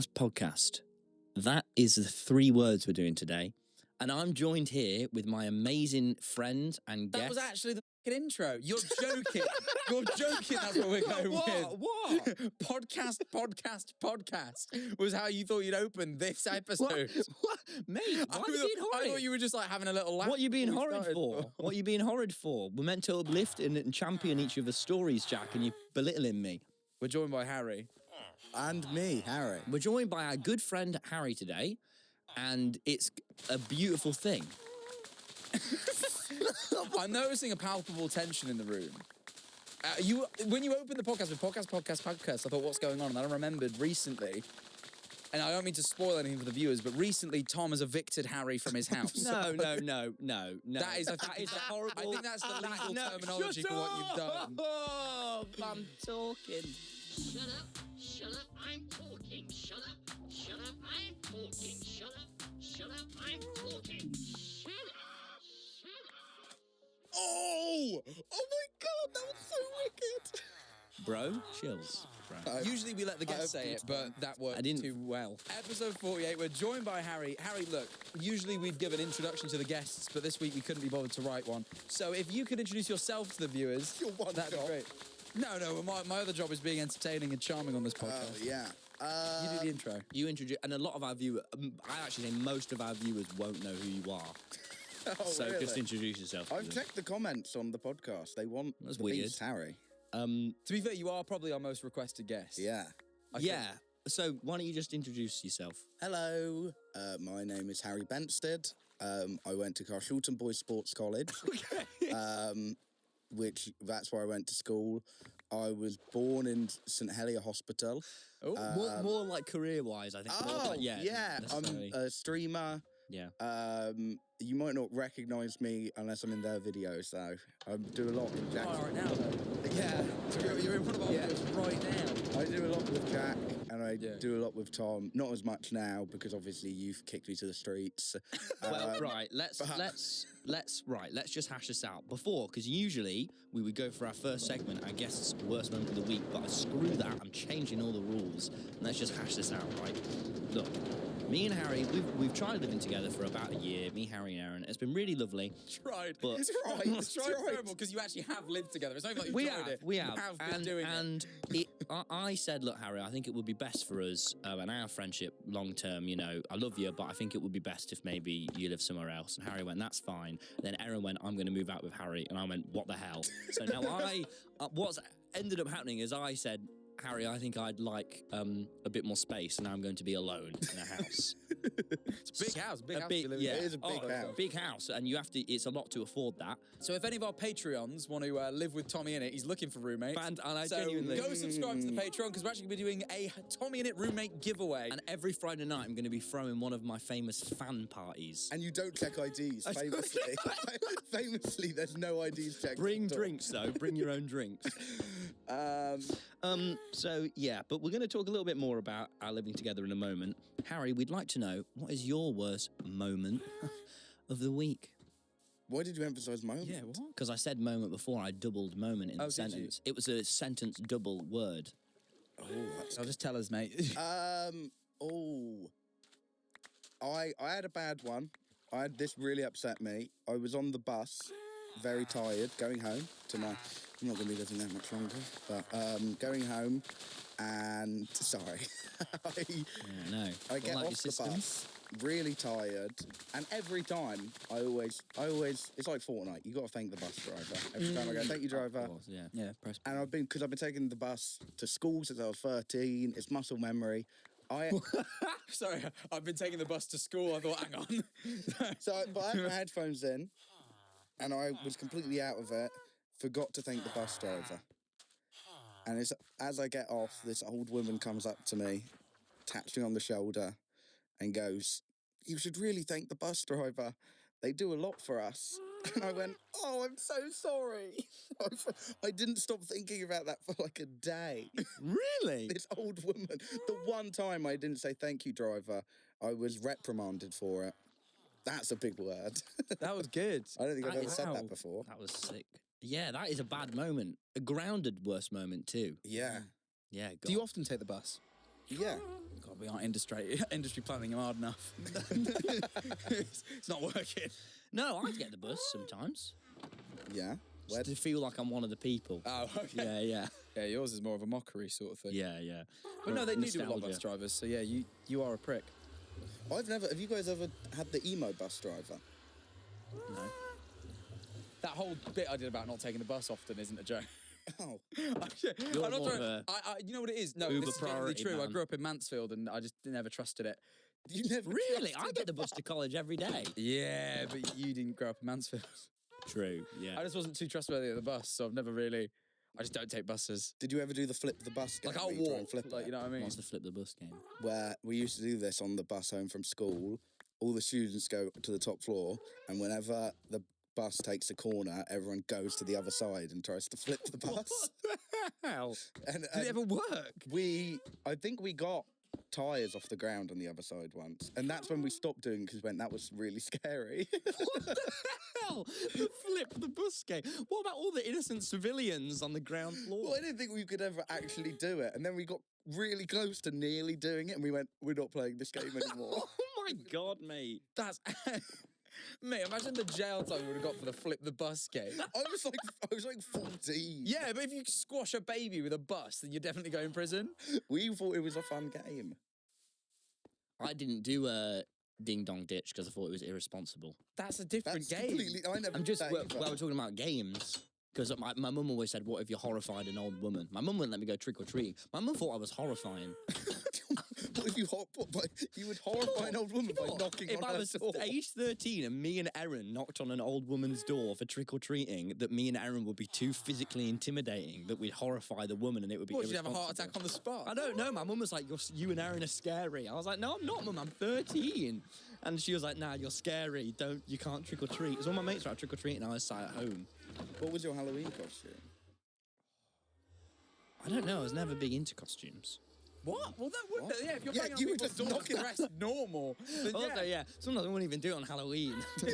podcast. That is the 3 words we're doing today. And I'm joined here with my amazing friend and guest. That was actually the fucking intro. You're joking. You're joking. That's what we're going with. What? Podcast was how you thought you'd open this episode. What? Mate, why are you being I horrid? thought you were just like having a little laugh. What are you being before we horrid started. for? What are you being horrid for? We're meant to uplift and champion each other's stories, Jack, and you're belittling me. We're joined by Harry. And me, Harry. We're joined by our good friend Harry today, and it's a beautiful thing. I'm noticing a palpable tension in the room. When you opened the podcast with podcast, I thought, what's going on? And then I remembered recently, and I don't mean to spoil anything for the viewers, but recently Tom has evicted Harry from his house. No. That is a horrible. I think that's the legal terminology for what you've done. Oh, I'm talking. Shut up, I'm talking. Shut up, I'm talking. Shut up, I'm talking. Shut up. Oh my God, that was so wicked. Bro, chills. Bro. Usually we let the guests say it, but that worked too well. Episode 48, we're joined by Harry. Harry, look, usually we'd give an introduction to the guests, but this week we couldn't be bothered to write one. So if you could introduce yourself to the viewers, that'd be great. No, my other job is being entertaining and charming on this podcast. Yeah. You do the intro. You introduce, and a lot of our viewers, I actually say most of our viewers won't know who you are. So really? just introduce yourself. to I've them. checked the comments on the podcast. They want That's the weird. Beast Harry. To be fair, you are probably our most requested guest. Yeah. Yeah. So why don't you just introduce yourself? Hello. My name is Harry Benstead. I went to Carshalton Boys Sports College. Which that's where I went to school. I was born in St Helier Hospital. More like career-wise, I think. More like, yeah. I'm necessarily. a streamer. Yeah. You might not recognise me unless I'm in their videos, though. I do a lot with Jack. Oh, right now, though. Yeah. You're in front of our Yeah. viewers right now. I do a lot with Jack, and I Yeah. do a lot with Tom. Not as much now because obviously you've kicked me to the streets. Well, right. Let's just hash this out before, because usually we would go for our first segment, our guest's worst moment of the week. But screw that. I'm changing all the rules. And let's just hash this out, right? Look, me and Harry, we've tried living together for about a year. Me, Harry, and Aaron. It's been really lovely. Tried. But It's right. It's Tried right. terrible because you actually have lived together. It's not like you've we tried have, it. we You have, been doing it. and I said, look, Harry, I think it would be best for us and our friendship long term. You know, I love you, but I think it would be best if maybe you live somewhere else. And Harry went, that's fine. Then Aaron went, I'm going to move out with Harry, and I went, what the hell? So now what's ended up happening is I said, Harry, I think I'd like a bit more space, and I'm going to be alone in a house. It's a big house. Big house. Big, you live in. yeah. It is a big house. Big house, and you have to. It's a lot to afford that. So if any of our Patreons want to live with Tommy in it, he's looking for roommates. And I so genuinely go subscribe to the Patreon because we're actually going to be doing a Tommy in it roommate giveaway. And every Friday night, I'm going to be throwing one of my famous fan parties. And you don't check IDs, famously. Famously, there's no IDs checked. Bring at all. drinks though. Bring your own drinks. So yeah, but we're going to talk a little bit more about our living together in a moment. Harry, we'd like to know, what is your worst moment of the week? Why did you emphasise moment? yeah, what? Because I said moment before, I doubled moment in Oh, the did you? sentence. It was a sentence double word. Oh, that's I'll just tell us, mate. I had a bad one. This really upset me. I was on the bus, very tired, going home to my. I'm not going to be living there much longer, but going home, and sorry, Yeah, no. I get Like your off the system? bus, really tired, and every time I always, it's like Fortnite. You got to thank the bus driver. Every time I go, thank you, driver. Of course, yeah. yeah, press. And because I've been taking the bus to school since I was 13. It's muscle memory. Sorry, I've been taking the bus to school. I thought, hang on. But I had my headphones in, and I was completely out of it. Forgot to thank the bus driver. And as I get off, this old woman comes up to me, taps me on the shoulder, and goes, "You should really thank the bus driver. They do a lot for us." And I went, "Oh, I'm so sorry." I didn't stop thinking about that for like a day. Really? This old woman. The one time I didn't say thank you, driver, I was reprimanded for it. That's a big word. That was good. I don't think I've That ever is- said Wow. that before. That was sick. Yeah, that is a bad moment. A grounded worst moment too. Yeah. Yeah. Do you God. often take the bus? Yeah. God, we aren't industry planning him hard enough. It's not working. No, I get the bus sometimes. Yeah. Just to feel like I'm one of the people. Oh, okay. Yeah. Yeah, yours is more of a mockery sort of thing. Yeah. But no, they do a lot of Nostalgia. bus drivers, so yeah, you are a prick. Have you guys ever had the emo bus driver? No. That whole bit I did about not taking the bus often isn't a joke. Oh. You're I'm not more trying, of you know what it is? No, Uber this is genuinely priority true. I man. grew up in Mansfield and I just never trusted it. You never Really? I trusted get the bus to college every day. Yeah, but you didn't grow up in Mansfield. True, yeah. I just wasn't too trustworthy at the bus, so I've never really. I just don't take buses. Did you ever do the flip the bus game? Like I'll where you try and walk, flip like it? you know what I mean. What's the flip the bus game? Where we used to do this on the bus home from school. All the students go to the top floor, and whenever the bus takes a corner, everyone goes to the other side and tries to flip the bus. Hell. And, Did it ever work? I think we got tyres off the ground on the other side once, and that's when we stopped doing because we went, that was really scary. Hell, the flip the bus game. What about all the innocent civilians on the ground floor? Well, I didn't think we could ever actually do it, and then we got really close to nearly doing it, and we went, we're not playing this game anymore. Oh my god, mate. That's. Mate, imagine the jail time we would have got for the flip the bus game. I was like 14. Yeah, but if you squash a baby with a bus, then you're definitely going to prison. We thought it was a fun game. I didn't do a ding dong ditch because I thought it was irresponsible. That's a different That's game. completely. I never. I'm did just that well, either. we're talking about games. Because my mum always said, what if you horrified an old woman? My mum wouldn't let me go trick-or-treating. My mum thought I was horrifying. What if you would horrify an old woman by knocking If on I her was door? age 13 and me and Erin knocked on an old woman's door for trick-or-treating, that me and Erin would be too physically intimidating that we'd horrify the woman and it would be What, did you have a heart irresponsible. attack on the spot? I don't know. My mum was like, you and Erin are scary. I was like, no, I'm not, mum. I'm 13. And she was like, nah, you're scary. You can't trick-or-treat. So all my mates were out trick-or-treating and I was sat at home. What was your Halloween costume? I don't know. I was never big into costumes. What? Well, that wouldn't. What? Yeah, if you're Yeah, banging you on were people's just doors knocking- dressed normal, then Also, yeah, sometimes I wouldn't even do it on Halloween. I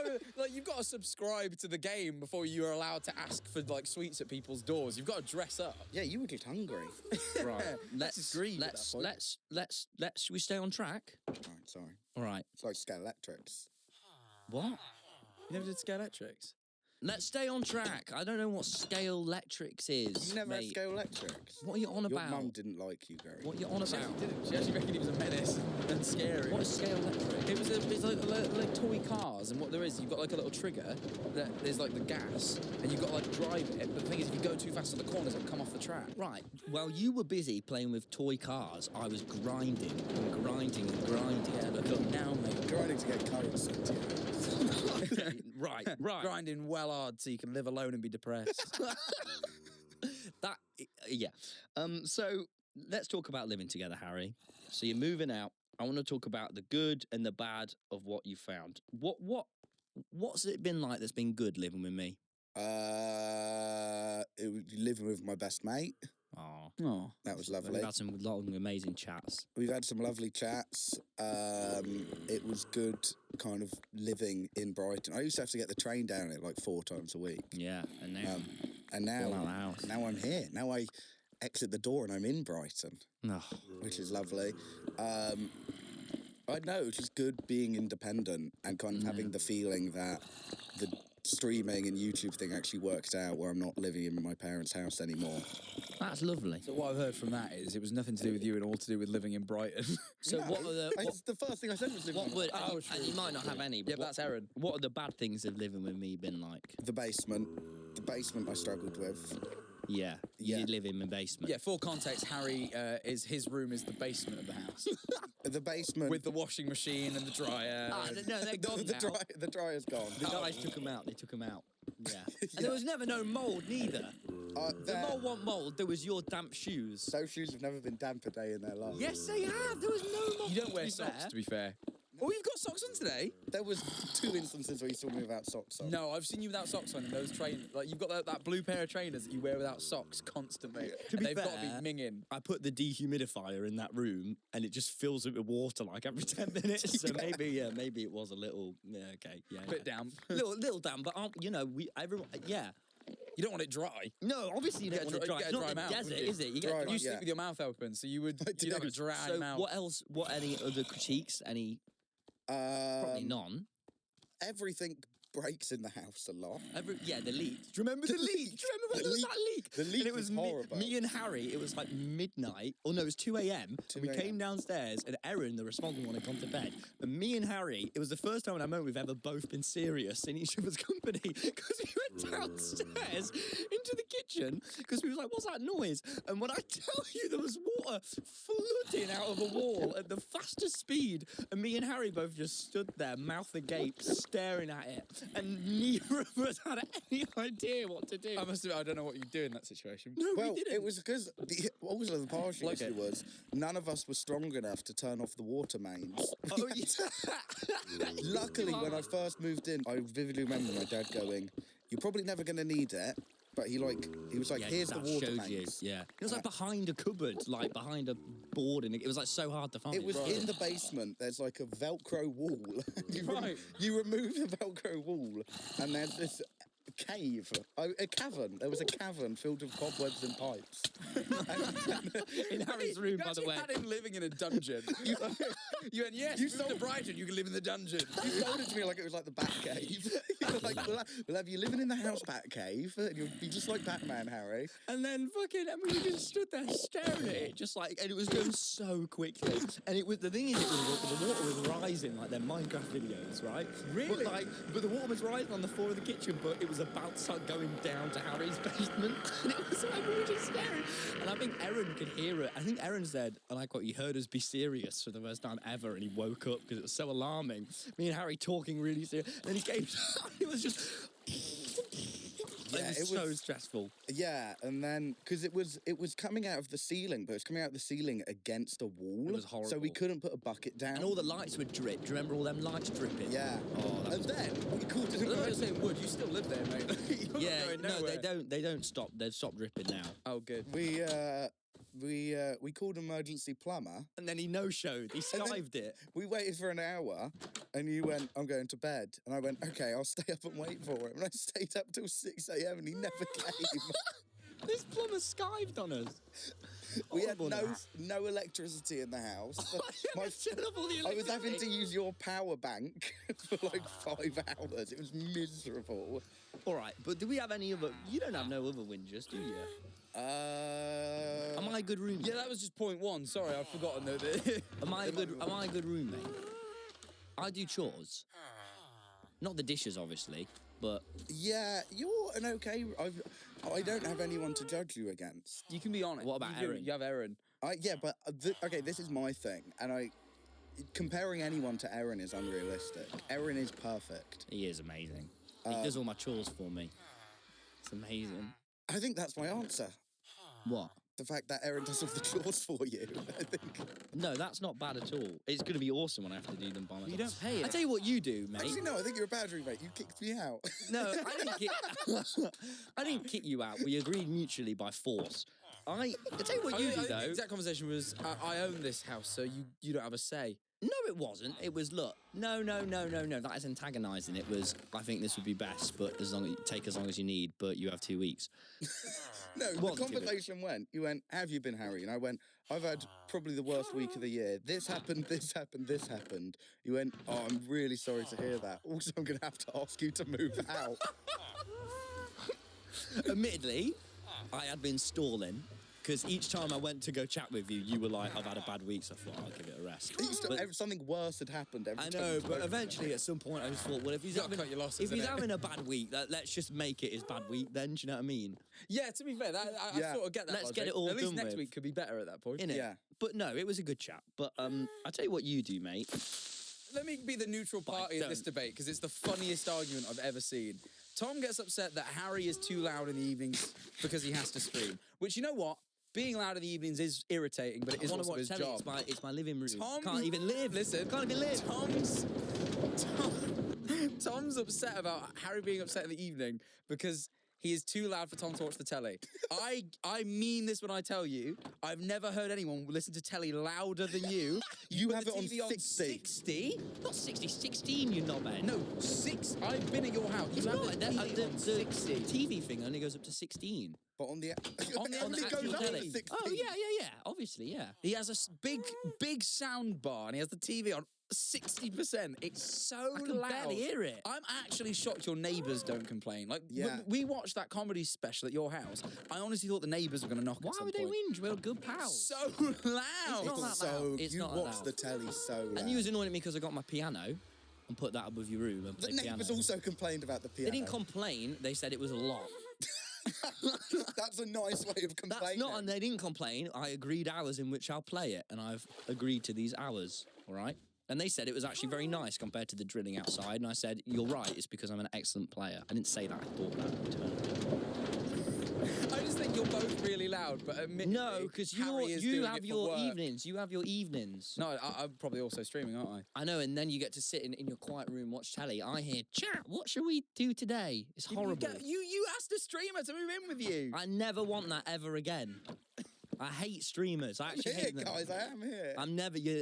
mean, like you've got to subscribe to the game before you're allowed to ask for like sweets at people's doors. You've got to dress up. Yeah, you were just hungry. Right. That's just greed at that point. Let's. Should we stay on track? Right, sorry. All right. It's like Scalextrics. What? You never did Scalextrics? Let's stay on track. I don't know what Scale Electrics is. You never had mate. Scalextrics. What are you on Your about? mum didn't like you, Gary. What are you on She about? actually didn't. She actually reckoned he was a menace and scary. What is Scale Electric? It's like toy cars, and what there is, you've got like a little trigger that there's like the gas, and you've got to like drive it. But the thing is, if you go too fast on the corners, it'll come off the track. Right. While you were busy playing with toy cars, I was grinding and grinding and grinding. Yeah, look now, mate. Grinding to get currency. Right. Grinding well hard so you can live alone and be depressed. Yeah. So let's talk about living together, Harry. So you're moving out. I want to talk about the good and the bad of what you found. What's it been like that's been good living with me? It was living with my best mate. Oh, Oh. That was we've lovely. had some long, amazing chats. We've had some lovely chats. It was good kind of living in Brighton. I used to have to get the train down here like 4 times a week. Yeah, and now, And All out of the now, house. now I'm here. Now I exit the door and I'm in Brighton, oh, which is lovely. I know, it's just good being independent and kind of having the feeling that the streaming and YouTube thing actually worked out where I'm not living in my parents' house anymore. that's lovely. So what I've heard from that is it was nothing to do with you and all to do with living in Brighton. So what are the It's the first thing I said was living what in would Oh, and you might not have any, but Yeah, but that's Erin. what are the bad things of living with me been like? the basement. The basement I struggled with. Yeah, Yeah. you live in my basement. Yeah, full context, Harry his room is the basement of the house. The basement With the washing machine and the dryer. Ah, no, they're gone now. the dryer's gone. The guys took them out. They took them out. Yeah. And there was never no mould neither. The mould wasn't mould. There was your damp shoes. Those shoes have never been damp a day in their life. Yes, they have. There was no mould. You don't wear to be socks, fair. to be fair. Oh, you've got socks on today? There was 2 instances where you saw me without socks on. No, I've seen you without socks on in those trainers. Like, you've got that blue pair of trainers that you wear without socks constantly. To be They've got to fair, be minging. I put the dehumidifier in that room, and it just fills it with water like every 10 minutes. So maybe it was a little, okay, yeah, Bit damp. little damp. But everyone, yeah. You don't want it dry. No, obviously you don't want it dry. It's not the desert, is it? You Dry, get You sleep with your mouth open, so you'd have a dry So mouth. what else? What any other critiques? Any? Probably none. Everything breaks in the house a lot. The leak. Do you remember the leak? Do you remember when there was that leak? The leak and it was horrible. me and Harry. It was like midnight. Oh no, it was 2 a.m. And we 2 came downstairs, and Erin, the responding one, had gone to bed. And me and Harry, it was the first time in a moment we've ever both been serious in each other's company because we went downstairs into the kitchen because we was like, "What's that noise?" And when I tell you there was water flooding out of a wall at the fastest speed, and me and Harry both just stood there, mouth agape, staring at it, and neither of us had any idea what to do. I don't know what you'd do in that situation. No, Well, we didn't. it was because also the partial issue was none of us were strong enough to turn off the water mains. Oh, yeah. Luckily, when I first moved in, I vividly remember my dad going, "You're probably never going to need it." But he was like, Yeah, "Here's the that water showed mains." you. Yeah. It was like behind a cupboard, like behind a board, and it was like so hard to find. It was in the basement. There's like a Velcro wall. Right. You remove the Velcro wall, and there's this cave, a cavern. There was a cavern filled with cobwebs and pipes. in Harry's room, You by the actually way. had him living in a dungeon. you went, yes, you move to Brighton, you can live in the dungeon. You told it to me like it was like the Batcave. You were like, we'll have you living in the house Batcave, and you'll be just like Batman, Harry. And then we just stood there staring at it, just like, and it was going so quickly. And it was the thing is, the water was rising like their Minecraft videos, right? Really? But the water was rising on the floor of the kitchen, but it was about to start going down to Harry's basement. And it was like we were just staring. And I think Erin could hear it. I think Erin said, and I quote, "He heard us be serious for the first time ever," and he woke up because it was so alarming. Me and Harry talking really serious. And then he came down. It was just. Yeah, it was so stressful. Yeah, and then because it was coming out of the ceiling, but it was coming out of the ceiling against a wall. It was So we horrible. couldn't put a bucket down. And all the lights would drip. Do you remember all them lights dripping? Yeah. Oh, that and then we called it I was emergency. saying, Wood, you still live there, mate. You're not Yeah, going no, nowhere. they don't stop. They've stopped dripping now. Oh, good. We called emergency plumber. And then he no-showed. He And then- skived it. We waited for an hour, and you went, "I'm going to bed," and I went, "Okay, I'll stay up and wait for him." And I stayed up till 6 a.m. and he never came. This plumber skived on us. We had Horrible, no electricity in the house. I had to turn off all the I was having to electricity. use your power bank for like 5 hours. It was miserable. All right, but do we have any other? You don't have no other whingers, do you? Am I a good roommate? Yeah, that was just point one. Sorry, I've forgotten that. Am I a good roommate? I do chores. Not the dishes, obviously, but Yeah, you're an okay. I don't have anyone to judge you against. You can be honest. What about you do. Erin? You have Erin. Yeah, but okay, this is my thing, and comparing anyone to Erin is unrealistic. Erin is perfect. he is amazing. He does all my chores for me. It's amazing. I think that's my answer. What? The fact that Erin does all the chores for you. I think. No, that's not bad at all. It's going to be awesome when I have to do them by myself. You don't pay I it. tell you what you do, mate. Actually, no. I think you're a bad roommate. You kicked me out. No, I didn't kick you out. We agreed mutually by force. I tell you what you do, The though. exact conversation was, I own this house, so you don't have a say. No, it wasn't. It was, look, no. That is antagonising. It was, I think this would be best, but as long as you need, but you have 2 weeks. No, the Wasn't it? conversation went. You went, "Have you been, Harry?" And I went, "I've had probably the worst week of the year. This happened, this happened, this happened." You went, "Oh, I'm really sorry to hear that. Also, I'm going to have to ask you to move out." Admittedly, I had been stalling. Because each time I went to go chat with you, you were like, "I've had a bad week, so I thought I'll give it a rest." But- Something worse had happened every I time. know, you but spoke to me. eventually at some point I just thought, well, if he's Gotta having, cut your losses, if he's innit? having a bad week, let's just make it his bad week then, do you know what I mean? Yeah, to be fair, I Yeah. sort of get that. Let's get logic. it all At least done next with. week could be better at that point. Innit? Yeah. But no, it was a good chat. But I tell you what you do, mate. Let me be the neutral I party in this don't. debate because it's the funniest argument I've ever seen. Tom gets upset that Harry is too loud in the evenings because he has to scream. Which, you know what? Being loud in the evenings is irritating, but it is I wanna also watch his telly. job. It's my living room. Tom- Can't even live. Listen, Can't even live. Tom's upset about Harry being upset in the evening because He is too loud for Tom to watch the telly. I mean this when I tell you, I've never heard anyone listen to telly louder than you. You put have the it on TV 60. 60? Not 60, 16, you knobhead. No, 6. I've been at your house. It's You have not. the TV on 60. TV thing only goes up to 16. But on the On the only actual goes up to telly. 16. Oh, yeah. Obviously, yeah. He has a big sound bar and he has the TV on 60%. It's so I can loud. barely hear it. I'm actually shocked your neighbours don't complain. Like, Yeah. we watched that comedy special at your house. I honestly thought the neighbours were going to knock Why at some would they point. whinge? We're good pals. So loud. not that so loud. It's you not that watch loud. the telly so loud. And you was annoying at me because I got my piano and put that above your room and The played piano. neighbours also complained about the piano. They didn't complain. They said it was a lot. That's a nice way of That's complaining. not, and they didn't complain. I agreed hours in which I'll play it, and I've agreed to these hours, all right? And they said it was actually very nice compared to the drilling outside, and I said, you're right, it's because I'm an excellent player. I didn't say that, I thought that. I just think you're both really loud, but admit No, because you have your work. evenings. You have your evenings. No, I'm probably also streaming, aren't I? I know, and then you get to sit in your quiet room, watch telly. I hear, chat, what should we do today? It's horrible. You asked a streamer to move in with you. I never want that ever again. I hate streamers. I actually Here, hate them. guys, I am here.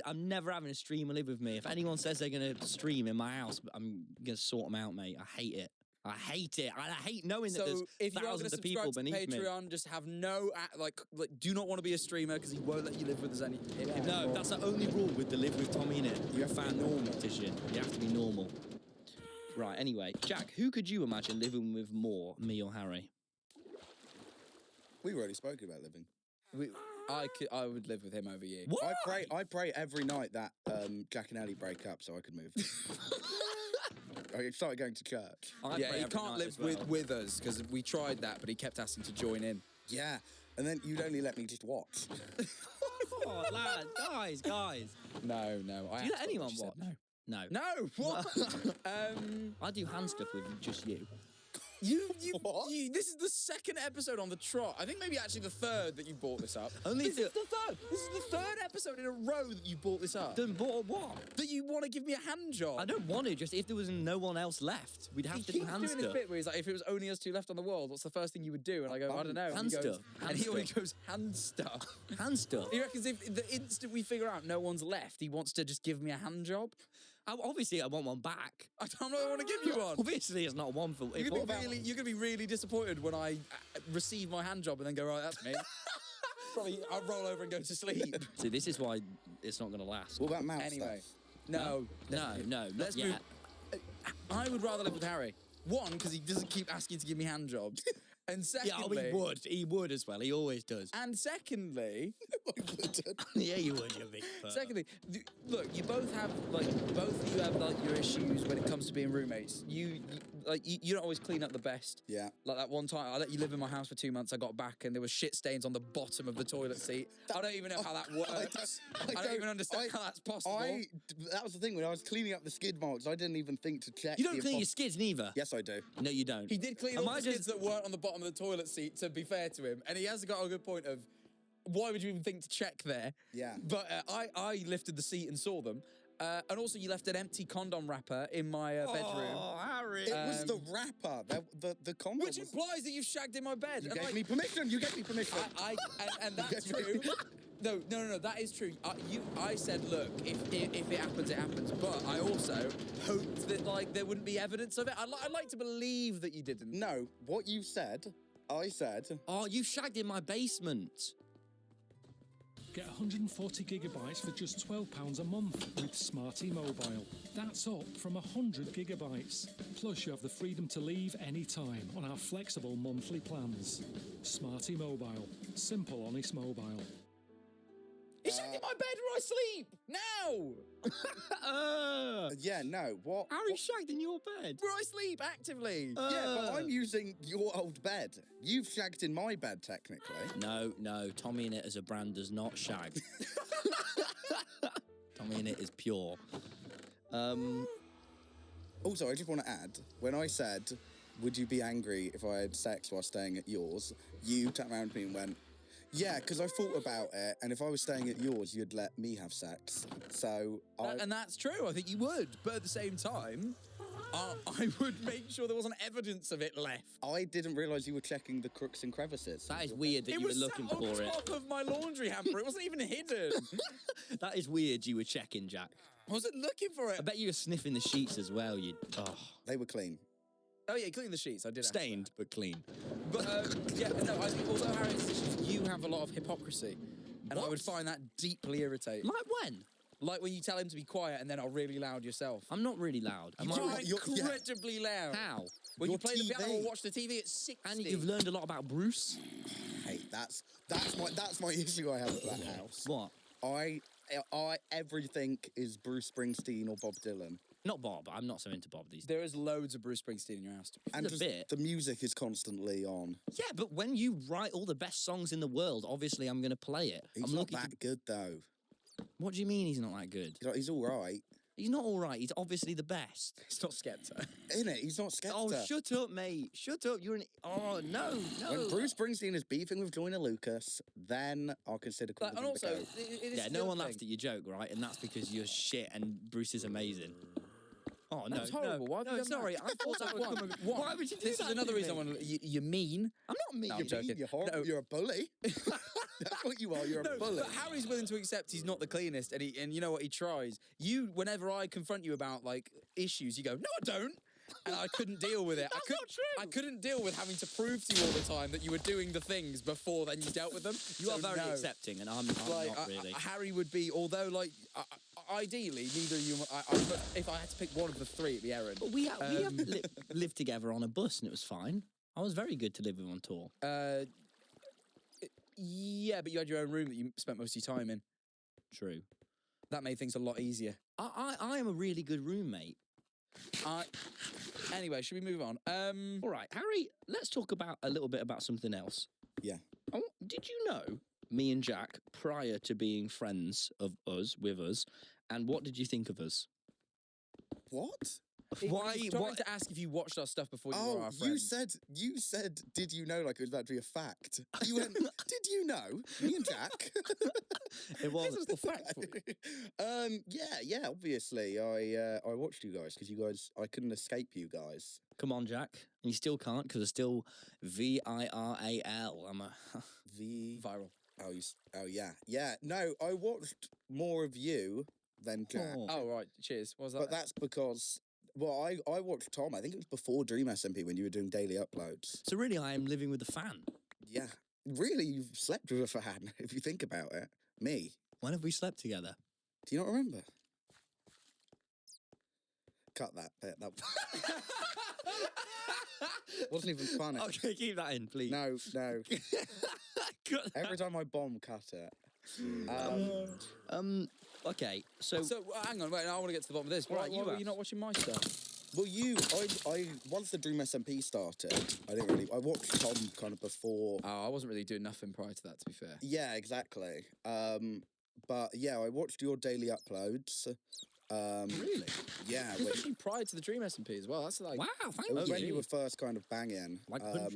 I'm never having a streamer live with me. If anyone says they're gonna stream in my house, I'm gonna sort them out, mate. I hate it. I hate it. I hate knowing that So there's if you are going to thousands of people subscribe to beneath me. Patreon, just have no do not want to be a streamer because he won't let you live with us any. No, that's the only rule with the Live with Tommy in it. You have to be normal. Competition. You have to be normal. Right. Anyway, Jack, who could you imagine living with more, me or Harry? We've already spoken about living. I would live with him over you. What? I pray every night that Jack and Ellie break up so I could move. I started going to church. Yeah, he can't live with us because we tried that, but he kept asking to join in. Yeah, and then you'd only let me just watch. Oh, lad, guys. No. Do you let anyone watch? No. No. No, what? I do hand stuff with just you. What? This is the second episode on the trot. I think maybe actually the third that you brought this up. Only This is the third. This is the third episode in a row that you brought this up. Done bought what? That you want to give me a hand job. I don't want to. Just if there was no one else left, we'd have He to do keeps hand doing this stuff. bit where he's like, if it was only us two left on the world, what's the first thing you would do? And I go, I don't know. Hand And he goes, stuff. And Hand he always stuff. goes, hand stuff. Hand stuff. He reckons if the instant we figure out no one's left, he wants to just give me a hand job. Obviously, I want one back. I'm not want to give you one. Obviously, it's not one for. You're what gonna, about- be really disappointed when I receive my hand job and then go, right, that's me. Probably I'll roll over and go to sleep. See, this is why it's not going to last. What about mouth Anyway, stuff? no, No, not Let's yet. move. I would rather live with Harry. One, because he doesn't keep asking to give me hand jobs. And Yeah, secondly, he would. He would as well. He always does. And secondly, Yeah, you would, you big fuck. secondly, look, you both have both of you have your issues when it comes to being roommates. You don't always clean up the best. Yeah. Like that one time, I let you live in my house for 2 months. I got back and there was shit stains on the bottom of the toilet seat. I don't even know how that works. I don't even understand how that's possible. That was the thing when I was cleaning up the skid marks. I didn't even think to check. You don't the clean your impos- skids neither. Yes, I do. No, you don't. He did clean Am all I the skids that weren't on the bottom of the toilet seat, to be fair to him. And he has got a good point of, why would you even think to check there? Yeah. But I lifted the seat and saw them. And also you left an empty condom wrapper in my bedroom. Oh, Harry. It was the wrapper. The condom. Which was- implies that you've shagged in my bed. You And, gave like, me permission. You gave me permission. and that's true. No, that is true. I said, look, if it happens, it happens. But I also hoped that there wouldn't be evidence of it. I'd like to believe that you didn't. No, what you said, I said. Oh, you shagged in my basement. Get 140 gigabytes for just £12 a month with Smarty Mobile. That's up from 100 gigabytes. Plus, you have the freedom to leave anytime on our flexible monthly plans. Smarty Mobile. Simple, honest mobile. You shagged in my bed where I sleep now. Yeah, no. What? Harry shagged in your bed. Where I sleep actively. Yeah, but I'm using your old bed. You've shagged in my bed, technically. No, Tommy in it as a brand does not shag. Tommy in it is pure. Also, I just want to add, when I said, would you be angry if I had sex while staying at yours, you turned around to me and went, Yeah, because I thought about it, and if I was staying at yours, you'd let me have sex. So And that's true. I think you would. But at the same time, I would make sure there wasn't evidence of it left. I didn't realise you were checking the crooks and crevices. That is weird that It you were was looking sat on for it. top of my laundry hamper. It wasn't even hidden. That is weird you were checking, Jack. I wasn't looking for it. I bet you were sniffing the sheets as well. They were clean. Oh yeah, clean the sheets. I did. Stained, but clean. But yeah, no. I think although Harry's issues, you have a lot of hypocrisy, and I would find that deeply irritating. Like when? Like when you tell him to be quiet and then are really loud yourself. I'm not really loud. Am You I are right? incredibly loud. How? When you Your play the piano TV. or watch the TV at 60. And you've learned a lot about Bruce. Hey, that's my issue I have at that house. What? I everything is Bruce Springsteen or Bob Dylan. Not Bob. I'm not so into Bob these days. There is loads of Bruce Springsteen in your house. And a just bit. the music is constantly on. Yeah, but when you write all the best songs in the world, obviously I'm going to play it. He's I'm not looking that good though. What do you mean he's not that good? He's all right. He's not all right. He's obviously the best. It's not Skepta. Isn't it? He's not Skepta. Oh, shut up, mate. Shut up. You're an... Oh, no. When Bruce Springsteen is beefing with Joyner Lucas, then I'll consider calling And him also, the goat. it is Yeah, the no other one thing. laughed at your joke, right? And that's because you're shit and Bruce is amazing. Oh, no. That's horrible. No, Why have you no done sorry. that? I thought that would come... What? Why would you do This that is another to reason I me? want to... You're mean. I'm not mean. No, I'm You're joking. mean, you're horrible. No. You're a bully. That's what you are. You're a bully. But Harry's willing to accept he's not the cleanest, and you know what, he tries. You, whenever I confront you about like issues, you go, "No, I don't," and I couldn't deal with it. That's not true. I couldn't deal with having to prove to you all the time that you were doing the things before then you dealt with them. You are very accepting, and I'm Like not really. Harry would be, although like ideally neither of you. But if I had to pick one of the three, it'd be Aaron. But we have lived together on a bus, and it was fine. I was very good to live with on tour. Yeah, but you had your own room that you spent most of your time in. True. That made things a lot easier. I am a really good roommate. Anyway, should we move on? All right, Harry, let's talk about a little bit about something else. Yeah. Oh, did you know me and Jack, prior to being friends with us, and what did you think of us? What? Why? He was trying to ask if you watched our stuff before you were our you friends. said, did you know, like it was about to be a fact. You went, did you know? Me and Jack. It was. This is the fact for you. Yeah, obviously. I watched you guys because I couldn't escape you guys. Come on, Jack. And you still can't because it's still VIRAL. I'm a... Viral. Oh yeah. No, I watched more of you than Jack. Oh, right. Cheers. What was that? But that's because, well, I watched Tom. I think it was before Dream SMP when you were doing daily uploads. So really, I am living with a fan. Yeah, really, you've slept with a fan if you think about it. Me. When have we slept together? Do you not remember? Cut that bit. That wasn't even funny. Okay, keep that in, please. No. Cut that. Every time I bomb, cut it. Okay, so hang on, wait, I want to get to the bottom of this. Right, Why you were ask. you not watching my stuff? Well, I once the Dream SMP started, I watched Tom kind of before. Oh, I wasn't really doing nothing prior to that, to be fair. Yeah, exactly. But yeah, I watched your daily uploads. Really? Yeah, It was actually prior to the Dream SMP as well. That's like... wow, thank it was you. when you were first kind of banging. Like, wow.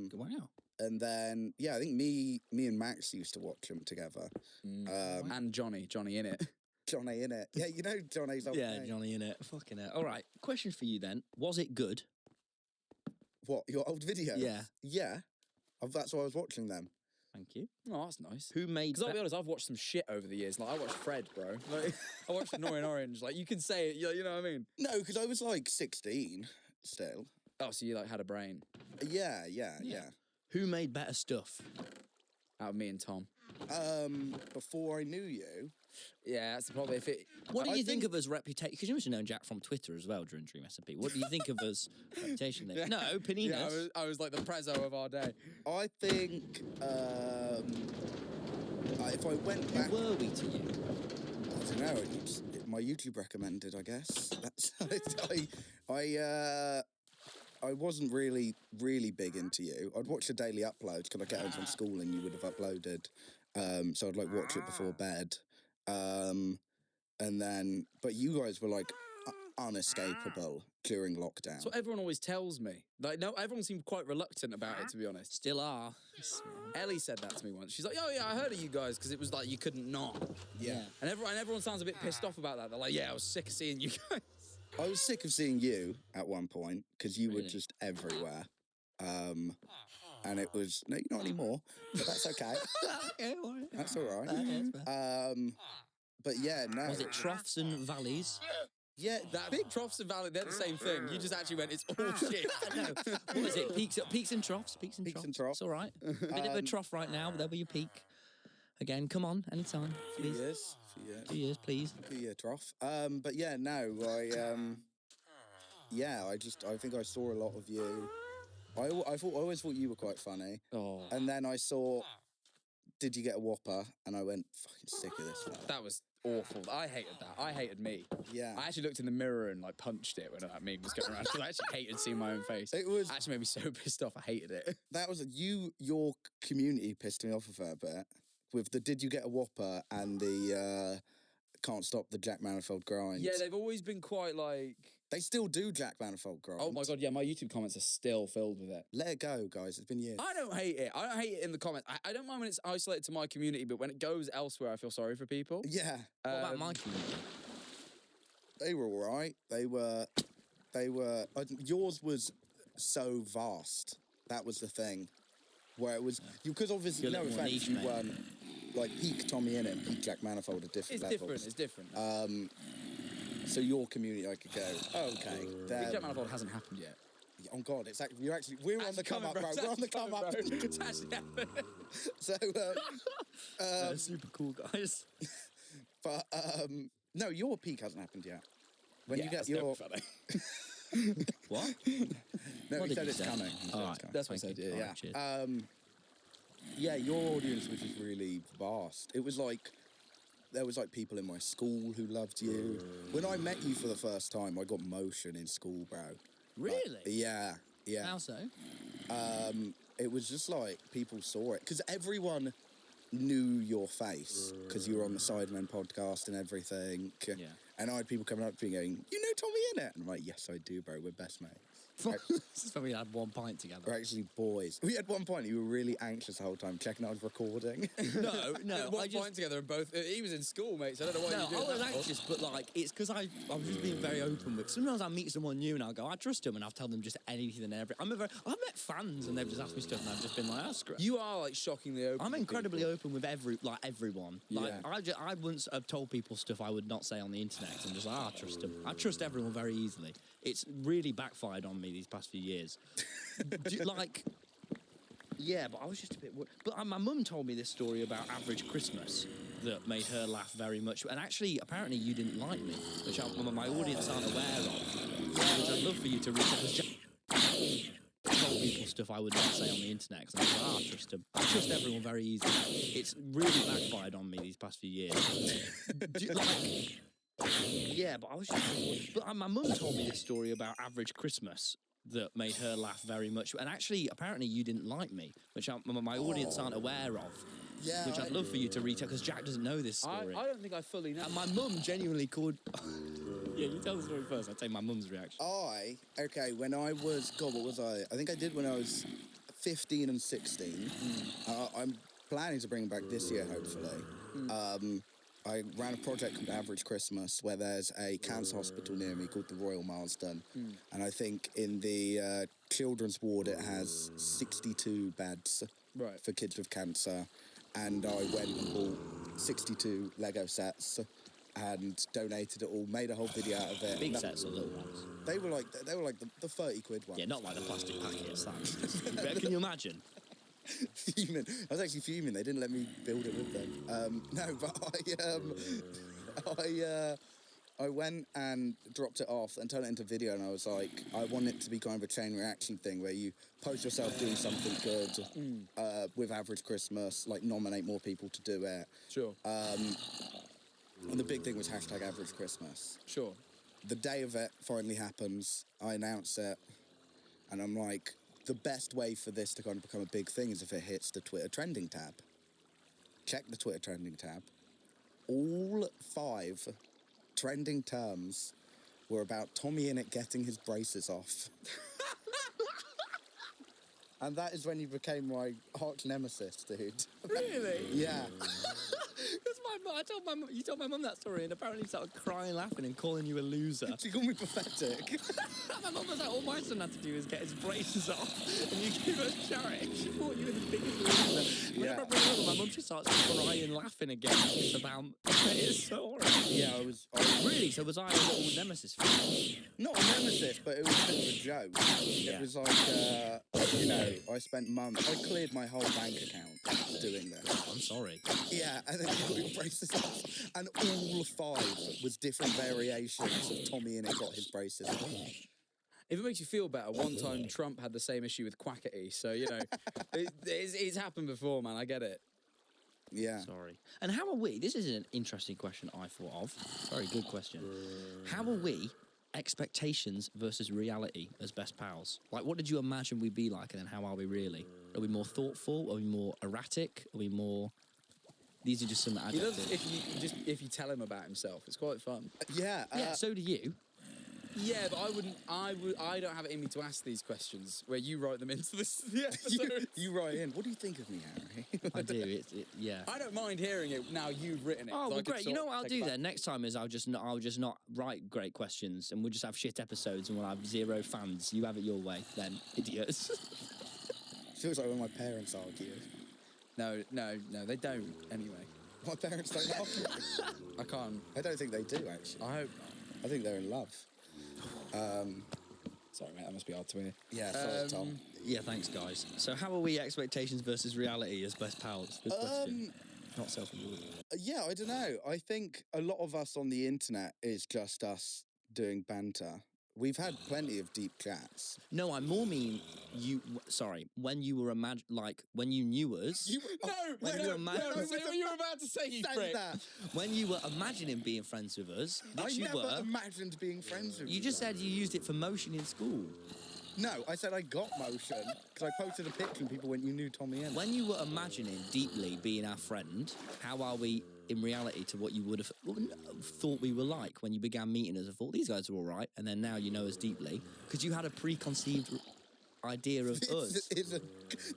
And then, yeah, I think me and Max used to watch them together. And Johnny in it. Johnny in it. Yeah, you know Johnny's old Yeah, name. Johnny in it. Fucking it. All right, question for you then. Was it good? What, your old videos? Yeah. Yeah. That's why I was watching them. Thank you. Oh, that's nice. Who made Because I'll be honest, I've watched some shit over the years. Like, I watched Fred, bro. Like, I watched Annoying Orange. Like, you can say it, you know what I mean? No, because I was like 16 still. Oh, so you, like, had a brain. Yeah. Who made better stuff? Out of me and Tom. Before I knew you. Yeah, that's the problem. If it... What do I you think think- of us reputation? Because you must have known Jack from Twitter as well during Dream SMP. What do you think of us reputation then? Yeah. No, Paninas. Yeah, I was like the prezzo of our day. I think if I went Who back, were we to you? I don't know. My YouTube recommended, I guess. That's I wasn't really big into you. I'd watch the daily uploads because I get home from school and you would have uploaded. So I'd like watch it before bed. And then, but you guys were like, unescapable during lockdown. That's what everyone always tells me. Like, no, everyone seemed quite reluctant about it, to be honest. Still are. Ellie said that to me once. She's like, "Oh yeah, I heard of you guys because it was like you couldn't not." Yeah. And everyone sounds a bit pissed off about that. They're like, "Yeah, I was sick of seeing you guys." I was sick of seeing you at one point because you were Really? just everywhere. And it was, no, you're not anymore, but that's okay. That's all right. But yeah, no. Was it troughs and valleys? Yeah, That big troughs and valley, they're the same thing. You just actually went, it's all shit. What is it? Peaks and troughs? Peaks and Peaks troughs. and troughs. It's all right. Bit of a trough right now, but there'll be your peak. Again, come on, anytime, please. years. 2 years, please. Yeah, trough. But yeah, no, I think I saw a lot of you. I always thought you were quite funny. Oh, And then I saw, did you get a Whopper? And I went, fucking sick of this fella. that was awful. I hated that. I hated me. Yeah. I actually looked in the mirror and like punched it when that meme was going around because I actually hated seeing my own face. It was, It actually made me so pissed off. I hated it. that was, your community pissed me off a fair bit. With the did you get a Whopper and the can't stop the Jack Manifold grind. Yeah, they've always been quite like. They still do Jack Manifold grind. Oh my god, yeah, my YouTube comments are still filled with it. Let it go, guys. It's been years. I don't hate it. I don't hate it in the comments. I don't mind when it's isolated to my community, but when it goes elsewhere, I feel sorry for people. Yeah. What about my community? They were all right. They were. Yours was so vast. That was the thing. Where it was, because obviously, You're a no little more offense, niche, you mate. weren't, like, peak Tommy Innit and peak Jack Manifold at different levels. It's different. So your community, I could go, oh, okay. Big Jack Manifold hasn't happened yet. Oh, God, it's actually, we're on the come up, bro. We're on the come up. It's actually happened. So, They're super cool guys. but, no, your peak hasn't happened yet. When you Yeah, get that's your... never funny. What? No, What he did said you it's say? coming. He said All it's right. coming. That's what I said, Thank you. yeah. All right, cheers. Yeah, your audience was just really vast. It was like, there was like people in my school who loved you. When I met you for the first time, I got motion in school, bro. Really? Yeah. How so? It was just like, people saw it. Because everyone knew your face. Because you were on the Sidemen podcast and everything. Yeah. And I had people coming up to me going, you know Tommy Innit? And I'm like, yes, I do, bro. We're best mates. This is when we had 1 pint together. We're actually boys. We had one point, you were really anxious the whole time, checking out I was recording. No, One I just... point together and both. He was in school, mate. So I don't know what No, you doing. I was anxious, but like, it's because I was just being very open with. Sometimes I meet someone new and I'll go, I trust them, and I'll tell them just anything and everything. I've met fans and they've just asked me stuff, and I've just been like, oh, screw it. You are like shockingly open. I'm to incredibly people. open with everyone. Like, Yeah. I once have told people stuff I would not say on the internet. I'm just like, I trust them. I trust everyone very easily. It's really backfired on me these past few years. Yeah, but I was just a bit worried. But my mum told me this story about Average Christmas that made her laugh very much. And actually, apparently, you didn't like me, which my audience aren't aware of. Which I'd love for you to reach out. I told people stuff I would not say on the internet because I'm like, I trust them. I trust everyone very easily. It's really backfired on me these past few years. Yeah, but I was just... But my mum told me this story about Average Christmas that made her laugh very much. And actually, apparently, you didn't like me, which my audience aren't aware of. Yeah, Which I'd love for you to reach out, because Jack doesn't know this story. I don't think I fully know. And my mum genuinely called... Yeah, you tell the story first. I'll tell you my mum's reaction. When I was, God, what was I? I think I did when I was 15 and 16. I'm planning to bring it back this year, hopefully. I ran a project called Average Christmas, where there's a cancer hospital near me called the Royal Marsden. And I think in the children's ward it has 62 beds for kids with cancer. And I went and bought 62 Lego sets and donated it all, made a whole video out of it. Big sets or little ones? They were like the 30 quid ones. Yeah, not like the plastic packets. Can you imagine? Fuming. I was actually fuming. They didn't let me build it with them. No, but I went and dropped it off and turned it into video, and I was like, I want it to be kind of a chain reaction thing where you post yourself doing something good with Average Christmas, like nominate more people to do it. Sure. And the big thing was hashtag Average Christmas. Sure. The day of it finally happens. I announce it, and I'm like, the best way for this to kind of become a big thing is if it hits the Twitter trending tab. Check the Twitter trending tab. All 5 trending terms were about Tommy Innit getting his braces off. And that is when you became my arch nemesis, dude. Really? Yeah. Because you told my mum that story, and apparently started crying, laughing, and calling you a loser. She called me pathetic. My mum was like, all my son had to do is get his braces off, and you give us charity. She thought you were the biggest loser. Whenever I bring it up, my mum just starts crying, laughing again. It's about it's so horrible. Yeah, I was Really? So was I a little nemesis for you? not a nemesis, but it was a bit of a joke. It was like, you know, I spent months, I cleared my whole bank account doing this. I'm sorry. Yeah, and then you got your braces off. And all 5 was different variations of Tommy Innit got his braces off. If it makes you feel better, one time Trump had the same issue with Quackity, so, you know, it's happened before, man, I get it. Yeah. Sorry. And how are we? This is an interesting question I thought of. Very good question. How are we expectations versus reality as best pals? Like, what did you imagine we'd be like, and then how are we really? Are we more thoughtful? Are we more erratic? Are we more... These are just some He loves adjectives. if you tell him about himself. It's quite fun. Yeah. Yeah, so do you. Yeah, but I don't have it in me to ask these questions where you write them into the episode. you write in, what do you think of me, Harry? I do. Yeah. I don't mind hearing it now you've written it. Oh, so I well, could great. You sort know of what I'll take do it back. then? Next time is I'll just not write great questions, and we'll just have shit episodes, and we'll have 0 fans. You have it your way, then, idiots. Feels like when my parents argue. No, they don't. Anyway, My parents don't argue. I can't. I don't think they do, actually. I hope. I think they're in love. Sorry, mate. That must be hard to hear. Yeah, sorry, Tom. Yeah, thanks, guys. So, how are we expectations versus reality as best pals? Good question. Not self-absorbed. Yeah, I don't know. I think a lot of us on the internet is just us doing banter. We've had plenty of deep chats. No, I more mean you. Sorry, when you were when you knew us. When you were what you were about to say, you Say prick. that. When you were imagining being friends with us, I which you never were. imagined being friends with You just said you used it for motion in school. No, I said I got motion because I posted a picture and people went, you knew Tommy Innit. When you were imagining deeply being our friend, how are we in reality to what you would have thought we were like when you began meeting us? I thought these guys are all right, and then now you know us deeply because you had a preconceived idea of us.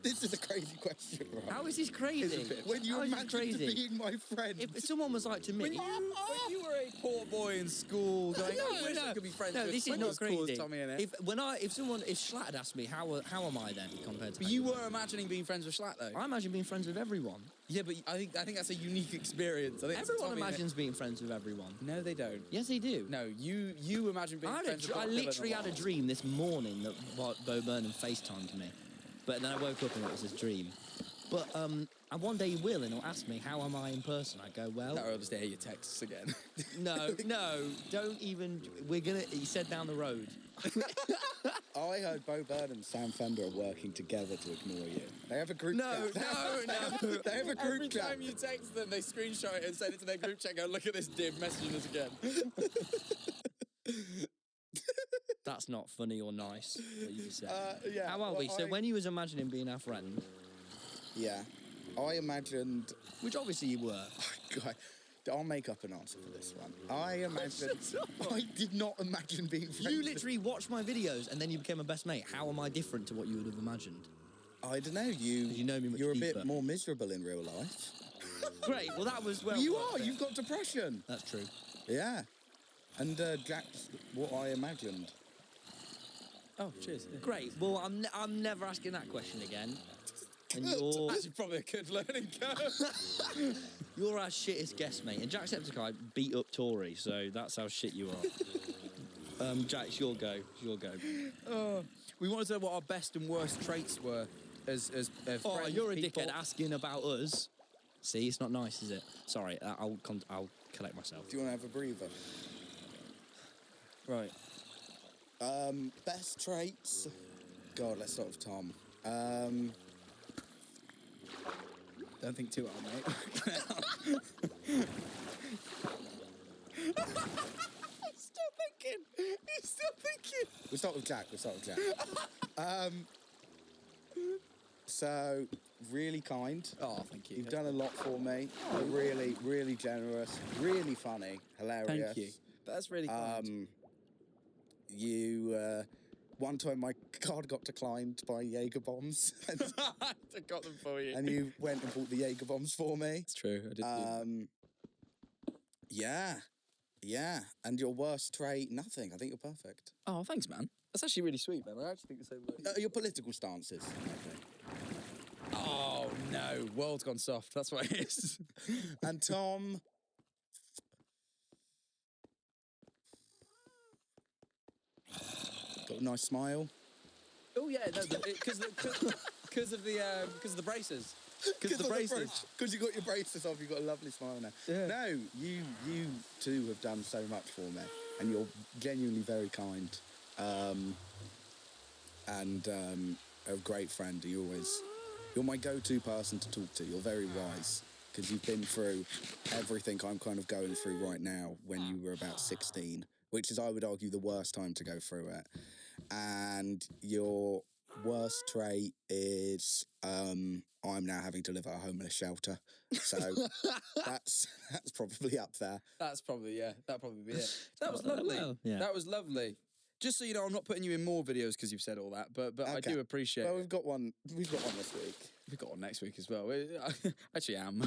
This is a crazy question, right? How is this crazy? When you How is this imagined crazy? being my friend. If someone was like to me, When you were a poor boy in school, going, I wish I could be friends no, with this is someone not as cool as crazy. Tommy Innit. If Schlatt had asked me how am I then compared to But you were imagining being friends with Schlatt, though. I imagine being friends with everyone. Yeah, but I think that's a unique experience. I think it's Everyone Tommy Innit. imagines being friends with everyone. No, they don't. Yes, they do. No, you imagine being friends with I Bob Dylan literally a had a lot. dream this morning that Bo Burnham FaceTimed me. But then I woke up and it was his dream. But and one day he will and he'll ask me, how am I in person? I go, well... No, I'll just hear your texts again. No, don't even... He said down the road. I heard Bo Burnham and Sam Fender are working together to ignore you. They have a group chat. no. They have a Every group chat. time you text them, they screenshot it and send it to their group chat. Go, look at this div messaging us again. That's not funny or nice, what you just said. Yeah, How are well, we? So when you was imagining being our friend, Yeah. I imagined... which obviously you were. God, I'll make up an answer for this one. I imagined... I did not imagine being friends You with- literally watched my videos and then you became a best mate. How am I different to what you would have imagined? I don't know. you know me much You're a deeper. bit more miserable in real life. Great, well that was... You are. You've got depression. That's true. Yeah. And Jack's what I imagined. Oh, cheers. Great. Well, I'm never asking that question again. And you're That's probably a good learning curve. you're our shittest guest, mate. And Jacksepticeye beat up Tory, so that's how shit you are. Jack, it's your go. It's your go. We wanted to know what our best and worst traits were as Oh, friends, you're a people. dickhead asking about us. See, it's not nice, is it? Sorry, I'll collect myself. Do you want to have a breather? Right. Best traits? God, let's start with Tom. Don't think too hard, mate. He's still thinking. We'll start with Jack. So, really kind. Oh, thank you. You've done a lot for me. You're really, really generous. Really funny. Hilarious. Thank you. That's really kind. you. One time my card got declined by Jaeger bombs, I got them for you. and you went and bought the Jaeger bombs for me. It's true. I did. Yeah. And your worst trait, nothing. I think you're perfect. Oh, thanks, man. That's actually really sweet, man. I actually think the same way. Your political stances. Oh no, world's gone soft. That's what it is. And Tom. Got a nice smile. Oh yeah, no, because of the braces. Because the braces. Because you got your braces off, you've got a lovely smile now. Yeah. No, you too have done so much for me, and you're genuinely very kind, and a great friend. You're my go-to person to talk to. You're very wise because you've been through everything I'm kind of going through right now. When you were about 16, which is, I would argue, the worst time to go through it, and your worst trait is I'm now having to live at a homeless shelter, so that's probably up there. That's probably that'll probably be it. That was lovely. Well, yeah. That was lovely. Just so you know, I'm not putting you in more videos because you've said all that, but I Okay. do appreciate. Well, we've got one this week. We've got one next week as well. I actually am.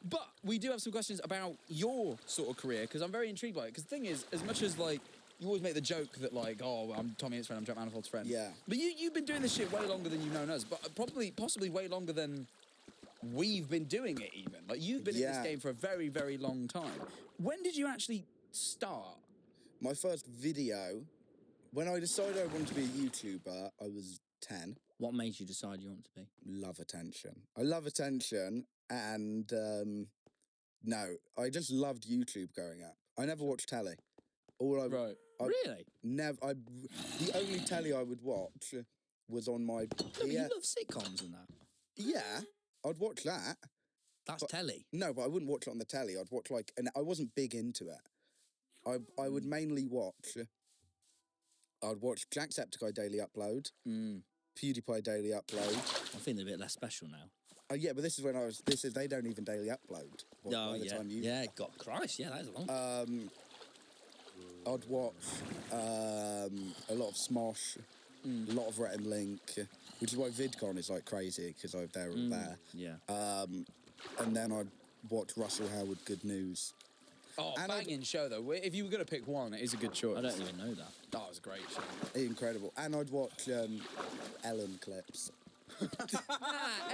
But we do have some questions about your sort of career because I'm very intrigued by it. Because the thing is, as much as like you always make the joke that like, oh, I'm Tommy Hit's friend, I'm Jack Manifold's friend. Yeah. But you've been doing this shit way longer than you've known us, but possibly way longer than we've been doing it even. Like you've been in this Yeah. game for a very, very long time. When did you actually start? My first video, when I decided I wanted to be a YouTuber, I was 10. What made you decide you want to be? Love attention. I love attention, and no, I just loved YouTube growing up. I never watched telly. Right. Really? The only telly I would watch was on my. No, but you love sitcoms and that. Yeah, I'd watch that. That's telly. No, but I wouldn't watch it on the telly. I'd watch and I wasn't big into it. I would mainly watch. I'd watch Jacksepticeye Daily Upload, PewDiePie Daily Upload. I'm feeling a bit less special now. Yeah, but this is when I was. They don't even daily upload. By the time you. Yeah, God Christ, yeah, that is long. I'd watch a lot of Smosh, a lot of Rhett and Link, which is why VidCon is like crazy because they're all there. Yeah. And then I'd watch Russell Howard Good News. Oh, And banging show though. If you were going to pick one, it is a good choice. I don't even know that. Oh, it was a great show. Incredible. And I'd watch Ellen clips.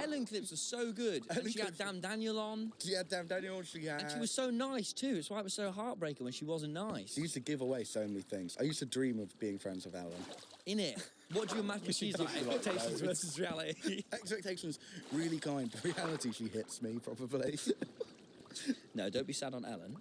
Ellen clips are so good. And she had Damn Daniel on. She had Damn Daniel, and she was so nice too. That's why it was so heartbreaking when she wasn't nice. She used to give away so many things. I used to dream of being friends with Ellen. In it. What do you imagine she's like? gives you, like, Expectations loads. versus reality. Expectations, really kind. Reality, she hits me, probably. No, don't be sad on Ellen.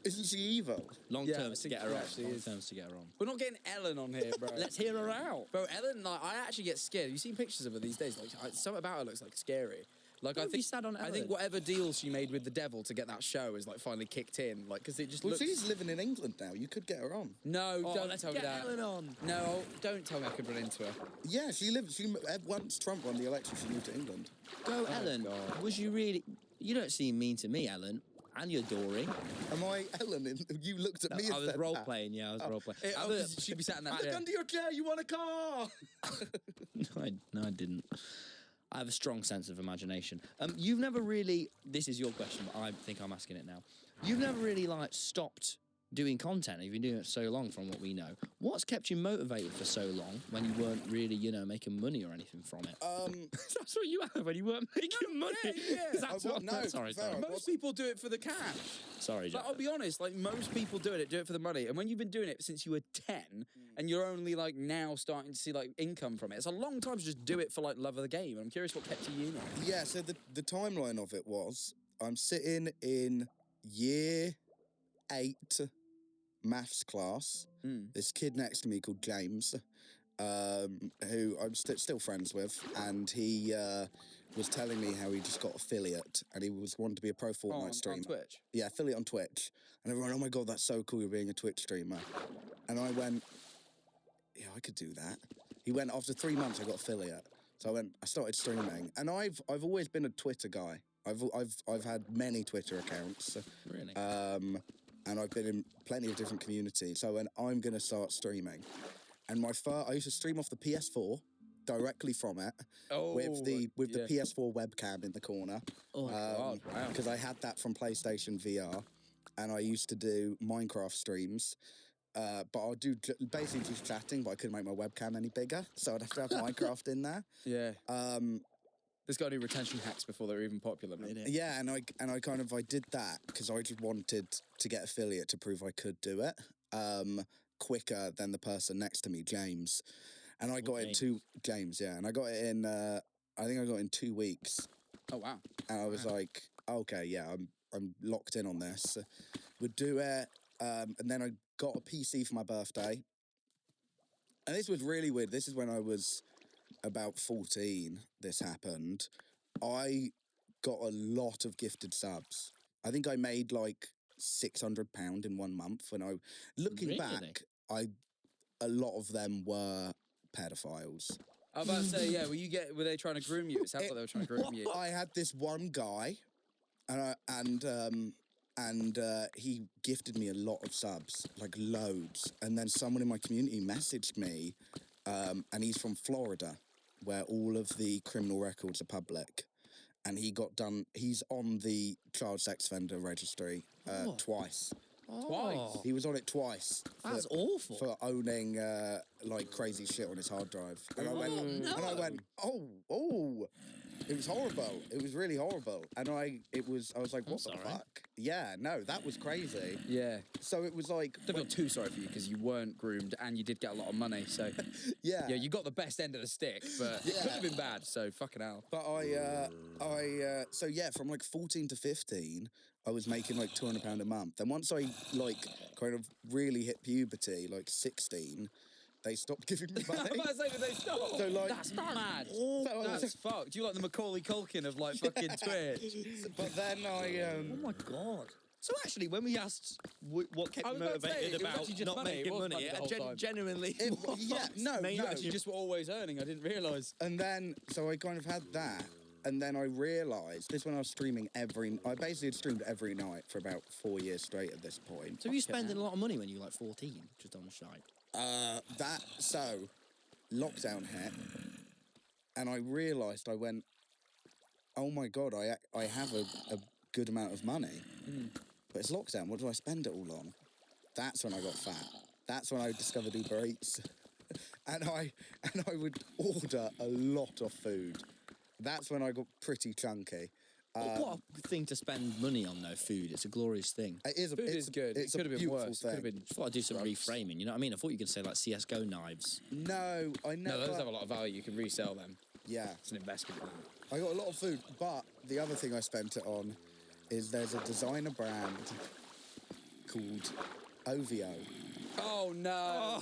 Isn't she evil? Long Yeah, terms I to think get her she on. actually Long is. terms to get her on. We're not getting Ellen on here, bro. Let's hear her out. Bro, Ellen, like, I actually get scared. Have you seen pictures of her these days? Like, something about her looks like scary. Like, Don't I be think sad on I think Ellen. whatever deal she made with the devil to get that show is like finally kicked in. Like, because it just Well, looks. she's living in England now. You could get her on. No, Oh, don't let's tell me get that. Ellen on. No, don't tell me I could run into her. Yeah, she once Trump won the election, she moved to England. Go, Ellen. God. Was you really... You don't seem mean to me, Ellen. And you're Dory. Am I Ellen? You looked at me and I was said role that. playing, yeah, I was role playing. Oh, 'cause she'd be sat in that Look chair. under your chair, you want a car? No, I didn't. I have a strong sense of imagination. You've never really... This is your question, but I think I'm asking it now. You've never really, like, stopped doing content. You've been doing it so long from what we know. What's kept you motivated for so long when you weren't really, making money or anything from it? That's what you have when you weren't making money. yeah. That's I wa- what, no, sorry. fair. Most people do it for the cash. Sorry, But Jack. I'll be honest, like most people do it for the money. And when you've been doing it since you were 10 and you're only like now starting to see like income from it, it's a long time to just do it for like love of the game. And I'm curious what kept you in it. Yeah, so the timeline of it was I'm sitting in year 8 maths class. This kid next to me called James, who I'm still friends with, and he was telling me how he just got affiliate and he was wanting to be a pro Fortnite streamer. On Twitch. Yeah, affiliate on Twitch. And everyone, oh my God, that's so cool, you're being a Twitch streamer. And I went, yeah, I could do that. He went, after 3 months, I got affiliate. So I started streaming. And I've always been a Twitter guy. I've had many Twitter accounts. Really? and I've been in plenty of different communities. So when I'm going to start streaming, and I used to stream off the PS4 directly from it with the PS4 webcam in the corner. Oh, God, wow. Because I had that from PlayStation VR, and I used to do Minecraft streams. But I'll do basically just chatting, but I couldn't make my webcam any bigger, so I'd have to have Minecraft in there. Yeah. There's got to be retention hacks before they're even popular, mate. Yeah, and I did that because I just wanted to get affiliate to prove I could do it quicker than the person next to me, James. And I got it in James, yeah, and I got it in. I think I got it in 2 weeks. Oh wow! And I was like, okay, yeah, I'm locked in on this. Would do it, and then I got a PC for my birthday. And this was really weird. This is when I was about 14. This happened. I got a lot of gifted subs. I think I made like £600 in 1 month. When looking back, a lot of them were pedophiles. I was about to say, yeah. Were they trying to groom you? It sounds like they were trying to groom you. I had this one guy, and he gifted me a lot of subs, like loads. And then someone in my community messaged me, and he's from Florida, where all of the criminal records are public. And he's on the child sex offender registry twice. Twice? He was on it twice. That's awful. For owning like crazy shit on his hard drive. And I went, oh. It was horrible. It was really horrible. And I was like, what the fuck? Yeah, no, that was crazy. Yeah. So it was like... I don't feel too sorry for you because you weren't groomed and you did get a lot of money, so... Yeah. Yeah, you got the best end of the stick, but it could have been bad, so fucking hell. But so yeah, from like 14 to 15, I was making like £200 a month. And once I like kind of really hit puberty, like 16... they stopped giving me money. I was about to say, did they stop? So, like, that's mad. So that's fucked. You like the Macaulay Culkin of like fucking Twitch. But then Oh my God. So actually, when we asked what kept I you was about to say, motivated it was about actually just not money. It making was money, money the whole time. genuinely, You just were always earning. I didn't realise. And then, so I kind of had that. And then I realised, this when I was streaming I basically had streamed every night for about 4 years straight at this point. So were you spending a lot of money when you were like 14, just on the side? So, lockdown hit, and I realised, I went, oh my God, I have a good amount of money, but it's lockdown, what do I spend it all on? That's when I got fat. That's when I discovered Uber Eats. and I would order a lot of food. That's when I got pretty chunky. What a thing to spend money on, though, food. It's a glorious thing. It is. Food is good. It's it could have been worse. Thing. Could have been. I thought I'd do some reframing, you know what I mean? I thought you could say, like, CSGO knives. No, I never... No, those have a lot of value. You can resell them. Yeah. It's an investment. I got a lot of food, but the other thing I spent it on is there's a designer brand called OVO. Oh, no.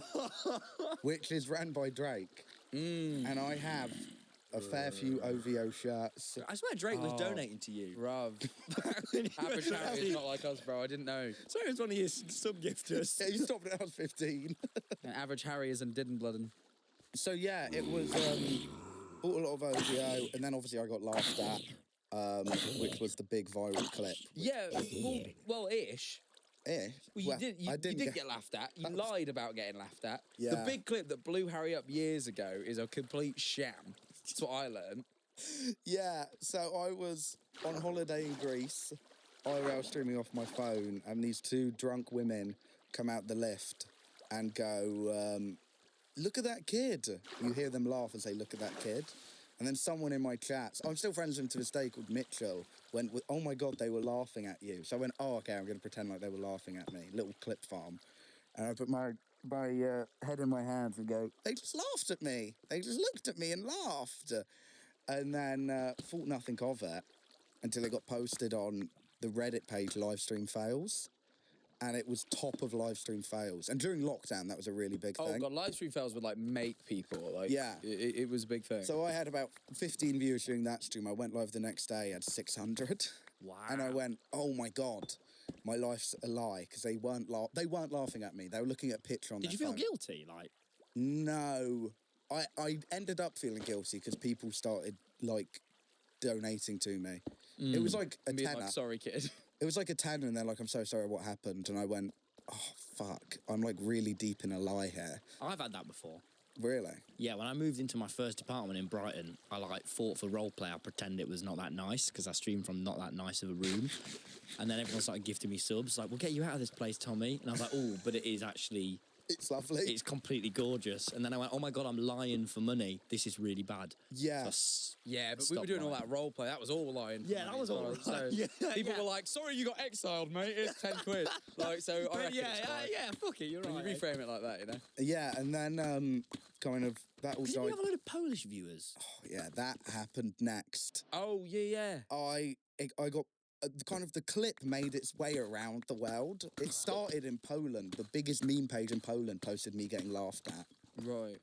Which is run by Drake. And I have a fair few OVO shirts. I swear Drake was donating to you. Bruv. Average Harry is not like us, bro. I didn't know. Sorry, it was one of your sub-gifters. Yeah, you stopped when I was 15. Average Harry is and didn't blood. So yeah, it was bought a lot of OVO, and then obviously I got laughed at, which was the big viral clip. Yeah, well, ish. Eh? Well, you did get laughed at. You lied about getting laughed at. Yeah. The big clip that blew Harry up years ago is a complete sham. That's what I learned. Yeah, so I was on holiday in Greece. I was streaming off my phone, and these two drunk women come out the lift and go, look at that kid. You hear them laugh and say, look at that kid. And then someone in my chats, I'm still friends with him to this day, called Mitchell, went, oh my God, they were laughing at you. So I went, oh, okay, I'm going to pretend like they were laughing at me. Little clip farm. And I put my head in my hands and go, they just laughed at me. They just looked at me and laughed. And then thought nothing of it until it got posted on the Reddit page, Livestream Fails. And it was top of Livestream Fails. And during lockdown, that was a really big thing. Oh, God, Livestream Fails would, like, make people. Like, yeah. It was a big thing. So I had about 15 viewers during that stream. I went live the next day, had 600. Wow. And I went, oh, my God. My life's a lie, because they weren't laughing at me. They were looking at a picture on their Did you feel phone. guilty? Like, No. I ended up feeling guilty because people started, like, donating to me. It was like a Being tenner. like, sorry, kid. It was like a 10, and they're like, I'm so sorry, what happened? And I went, oh, fuck, I'm like really deep in a lie here. I've had that before. Really? Yeah, when I moved into my first apartment in Brighton, I like fought for roleplay. I pretend it was not that nice because I streamed from not that nice of a room. And then everyone started gifting me subs, like, we'll get you out of this place, Tommy. And I was like, oh, but it is actually... It's lovely. It's completely gorgeous. And then I went, oh my God, I'm lying for money. This is really bad. Yeah. So Yeah, but we were doing all that role play. That was all lying. Yeah, that was all right. So Yeah, people yeah. were like, sorry, you got exiled, mate. It's 10 quid. Like, so I But reckon yeah, it's fine. yeah, fuck it, you're When right. you reframe it like that, you know? Yeah, and then kind of that was Didn't we like, have a load of Polish viewers? yeah, that happened next. Oh, yeah. I got kind of the clip made its way around the world. It started in Poland. The biggest meme page in Poland posted me getting laughed at. Right.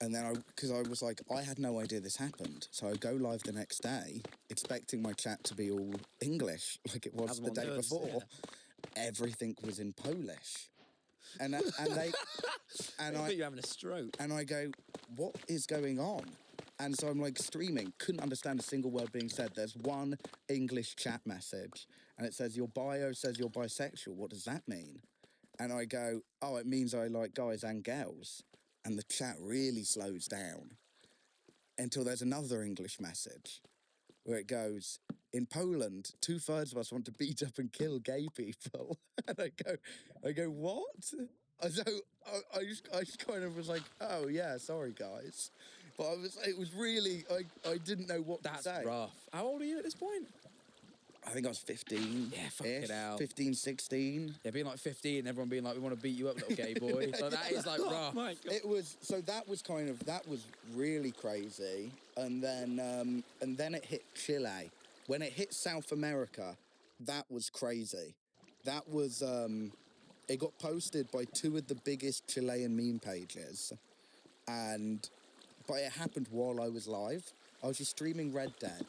And then because I was like, I had no idea this happened. So I go live the next day, expecting my chat to be all English, like it was As the one day does, before. yeah. Everything was in Polish. And they and I I think you're having a stroke. and I go, what is going on? And so I'm like streaming, couldn't understand a single word being said. There's one English chat message, and it says, your bio says you're bisexual. What does that mean? And I go, oh, it means I like guys and girls. And the chat really slows down until there's another English message where it goes, in Poland, 2/3 of us want to beat up and kill gay people. And I go, what? So I just kind of was like, oh yeah, sorry guys. But it was really, I didn't know what That's to say. rough. How old are you at this point? I think I was 15. Yeah, fucking hell. 15, 16. Yeah, being like 15 and everyone being like, we want to beat you up, little gay boy. Like, that is like rough. My God. It was, so that was really crazy. And then it hit Chile. When it hit South America, that was crazy. That was, it got posted by 2 of the biggest Chilean meme pages. But it happened while I was live. I was just streaming Red Dead.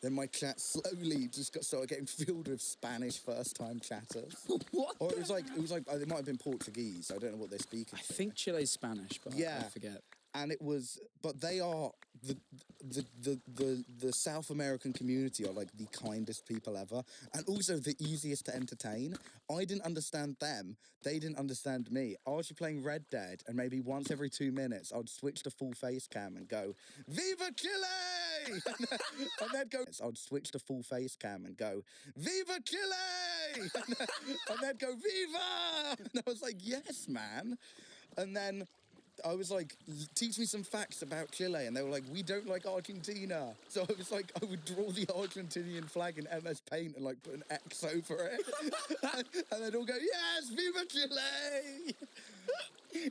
Then my chat slowly just started getting filled with Spanish first-time chatters. What? Or it was like it might have been Portuguese. I don't know what they're speaking. I think Chile's Spanish, but Yeah. I forget. And it was, but they are the South American community are like the kindest people ever, and also the easiest to entertain. I didn't understand them; they didn't understand me. I was just playing Red Dead, and maybe once every 2 minutes, I'd switch to full face cam and go, "Viva Chile!" and they'd go. I'd switch to full face cam and go, "Viva Chile!" and they'd go, "Viva!" And I was like, "Yes, man." And then I was like, teach me some facts about Chile. And they were like, we don't like Argentina. So I was like, I would draw the Argentinian flag in MS Paint and like put an X over it. and they'd all go, yes, Viva Chile!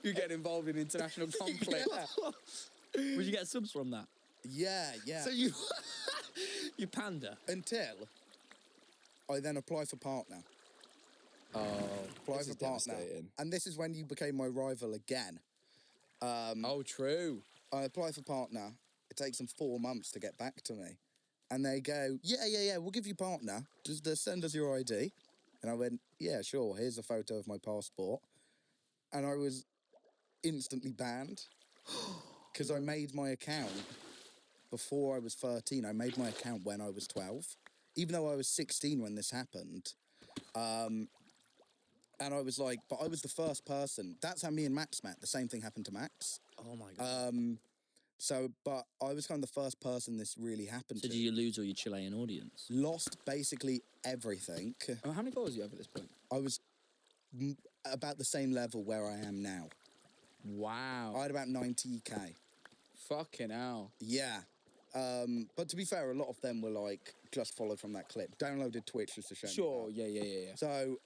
You get involved in international conflict. Yeah. Would you get subs from that? Yeah. So you... you pander. Until I then apply for partner. Oh, Apply this for is partner. devastating. And this is when you became my rival again. Oh, true. I apply for partner. It takes them 4 months to get back to me. And they go, yeah, we'll give you partner. Just send us your ID. And I went, yeah, sure. Here's a photo of my passport. And I was instantly banned because I made my account before I was 13. I made my account when I was 12, even though I was 16 when this happened. And I was like, but I was the first person. That's how me and Max met. The same thing happened to Max. Oh my God. But I was kind of the first person this really happened So to. did you lose all your Chilean audience? Lost basically everything. How many followers do you have at this point? I was about the same level where I am now. Wow. I had about 90k. Fucking hell. Yeah. But to be fair, a lot of them were like just followed from that clip. Downloaded Twitch just to show me Sure, that. yeah. So,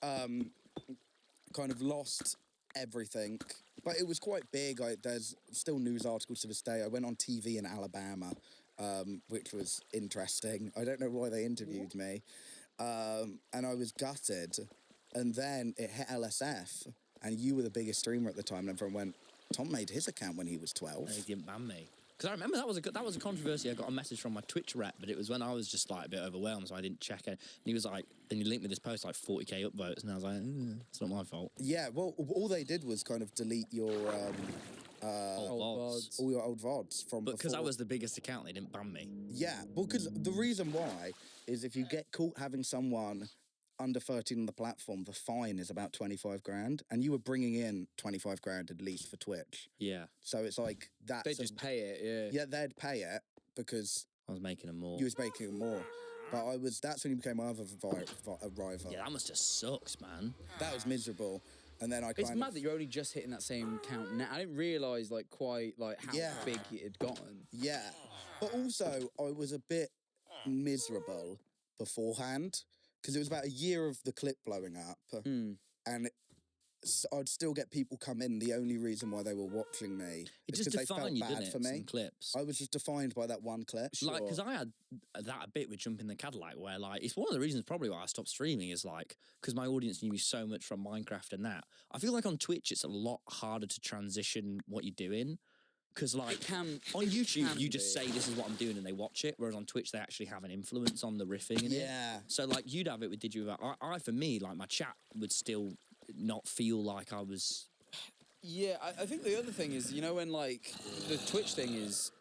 kind of lost everything. But it was quite big. There's still news articles to this day. I went on TV in Alabama, which was interesting. I don't know why they interviewed me. And I was gutted. And then it hit LSF, and you were the biggest streamer at the time. And everyone went, Tom made his account when he was 12. And he didn't ban me. Because I remember that was a controversy. I got a message from my Twitch rep, but it was when I was just like a bit overwhelmed, so I didn't check it. And he was like, then you linked me this post, like 40k upvotes, and I was like, it's not my fault. Yeah, well, all they did was kind of delete your Old VODs. all your old VODs from But because I before. was the biggest account, they didn't ban me. Yeah, well, because the reason why is if you get caught having someone under 13 on the platform, the fine is about 25 grand, and you were bringing in 25 grand at least for Twitch. Yeah, So it's like that's They just pay it, yeah. yeah, they'd pay it because I was making them more. you was making them more. But that's when you became my other rival. Yeah, that must have sucked, man. That was miserable. And then I It's kind mad of that you're only just hitting that same count now. I didn't realise like quite like how Yeah. big it had gotten. yeah. But also I was a bit miserable beforehand because it was about a year of the clip blowing up, and I'd still get people come in. The only reason why they were watching me It is just because they felt defined you, bad didn't it? for me. Some clips. I was just defined by that one clip. Like, because I had that bit with Jump in the Cadillac where, like, it's one of the reasons probably why I stopped streaming is, like, because my audience knew me so much from Minecraft and that. I feel like on Twitch it's a lot harder to transition what you're doing. Because, like, on YouTube, you just say this is what I'm doing and they watch it, whereas on Twitch, they actually have an influence on the riffing in it. Yeah. So, like, you'd have it with Did You Ever... I, for me, like, my chat would still not feel like I was... Yeah, I think the other thing is, you know, when like the Twitch thing is,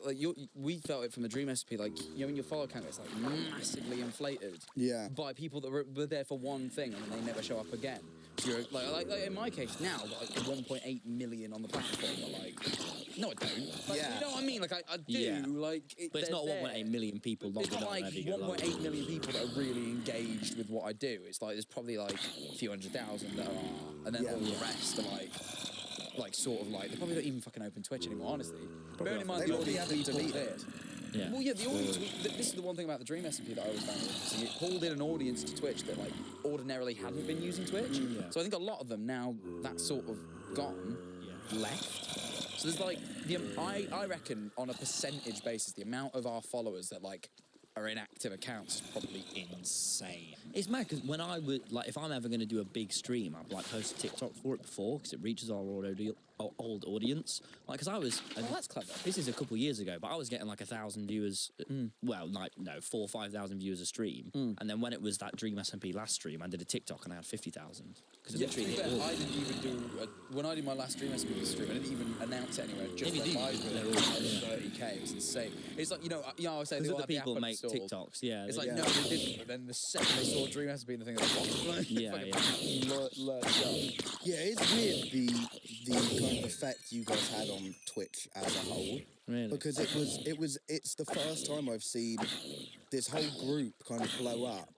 like we felt it from the Dream SP, like you know, when your follow count is like massively inflated, Yeah. by people that were there for one thing and then they never show up again. So you're like in my case now, I've got like 1.8 million on the platform, but like, no, I don't. Like, Yeah. you know what I mean? Like I do, Yeah. like, But it's they're not there. 1.8 million people It's logged not on like every go live. 1.8 million people that are really engaged with what I do. It's like there's probably like a few 100,000 that are, and then Yeah. all the rest are like sort of like they probably don't even fucking open Twitch anymore. Honestly, bearing in mind They the probably audience have it we pulled deleted. in. Yeah. Well, yeah, the audience. This is the one thing about the Dream SMP that I always found interesting. It pulled in an audience to Twitch that like ordinarily hadn't been using Twitch. So I think a lot of them now that's sort of gone, left. So there's like I reckon on a percentage basis, the amount of our followers that like are inactive accounts is probably insane. It's mad because when I would like, if I'm ever going to do a big stream, I've like posted TikTok for it before because it reaches our old audience. Like, because I was, Oh, that's clever. This is a couple years ago, but I was getting like 1,000 viewers. Well, like no, 4,000 or 5,000 viewers a stream. And then when it was that Dream SMP last stream, I did a TikTok and I had 50,000 because it Yeah, to literally be hit fair, all. I didn't even do when I did my last Dream SMP stream. I didn't even announce it anywhere. Just Maybe went do. live with They're it. all- Like 30K. It was insane. It's like I was saying Because they all other have the app people make uninstalled. TikToks, yeah. It's they- like no, they didn't. But then the second they saw Dream SMP and the thing, they're like, what? Yeah, Fucking lurched up. Yeah, it's weird the kind of effect you guys had on Twitch as a whole. Really? Because it's the first time I've seen this whole group kind of blow up,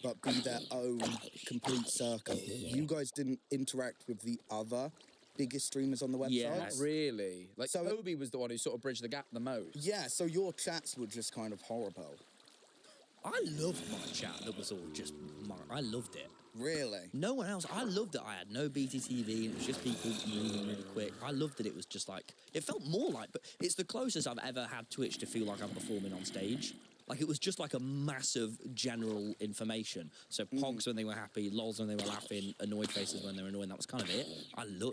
but be their own complete circle. You guys didn't interact with the other biggest streamers on the website. Yeah. Really? Like So- Obi was the one who sort of bridged the gap the most. Yeah, so your chats were just kind of horrible. I loved my chat that was all just I loved it. Really? No one else. I loved that I had no BTTV and it was just people moving really quick. I loved that it was just like, it felt more like, but it's the closest I've ever had Twitch to feel like I'm performing on stage. Like it was just like a massive general information. So pogs when they were happy, lols when they were laughing, annoyed faces when they were annoyed. That was kind of it.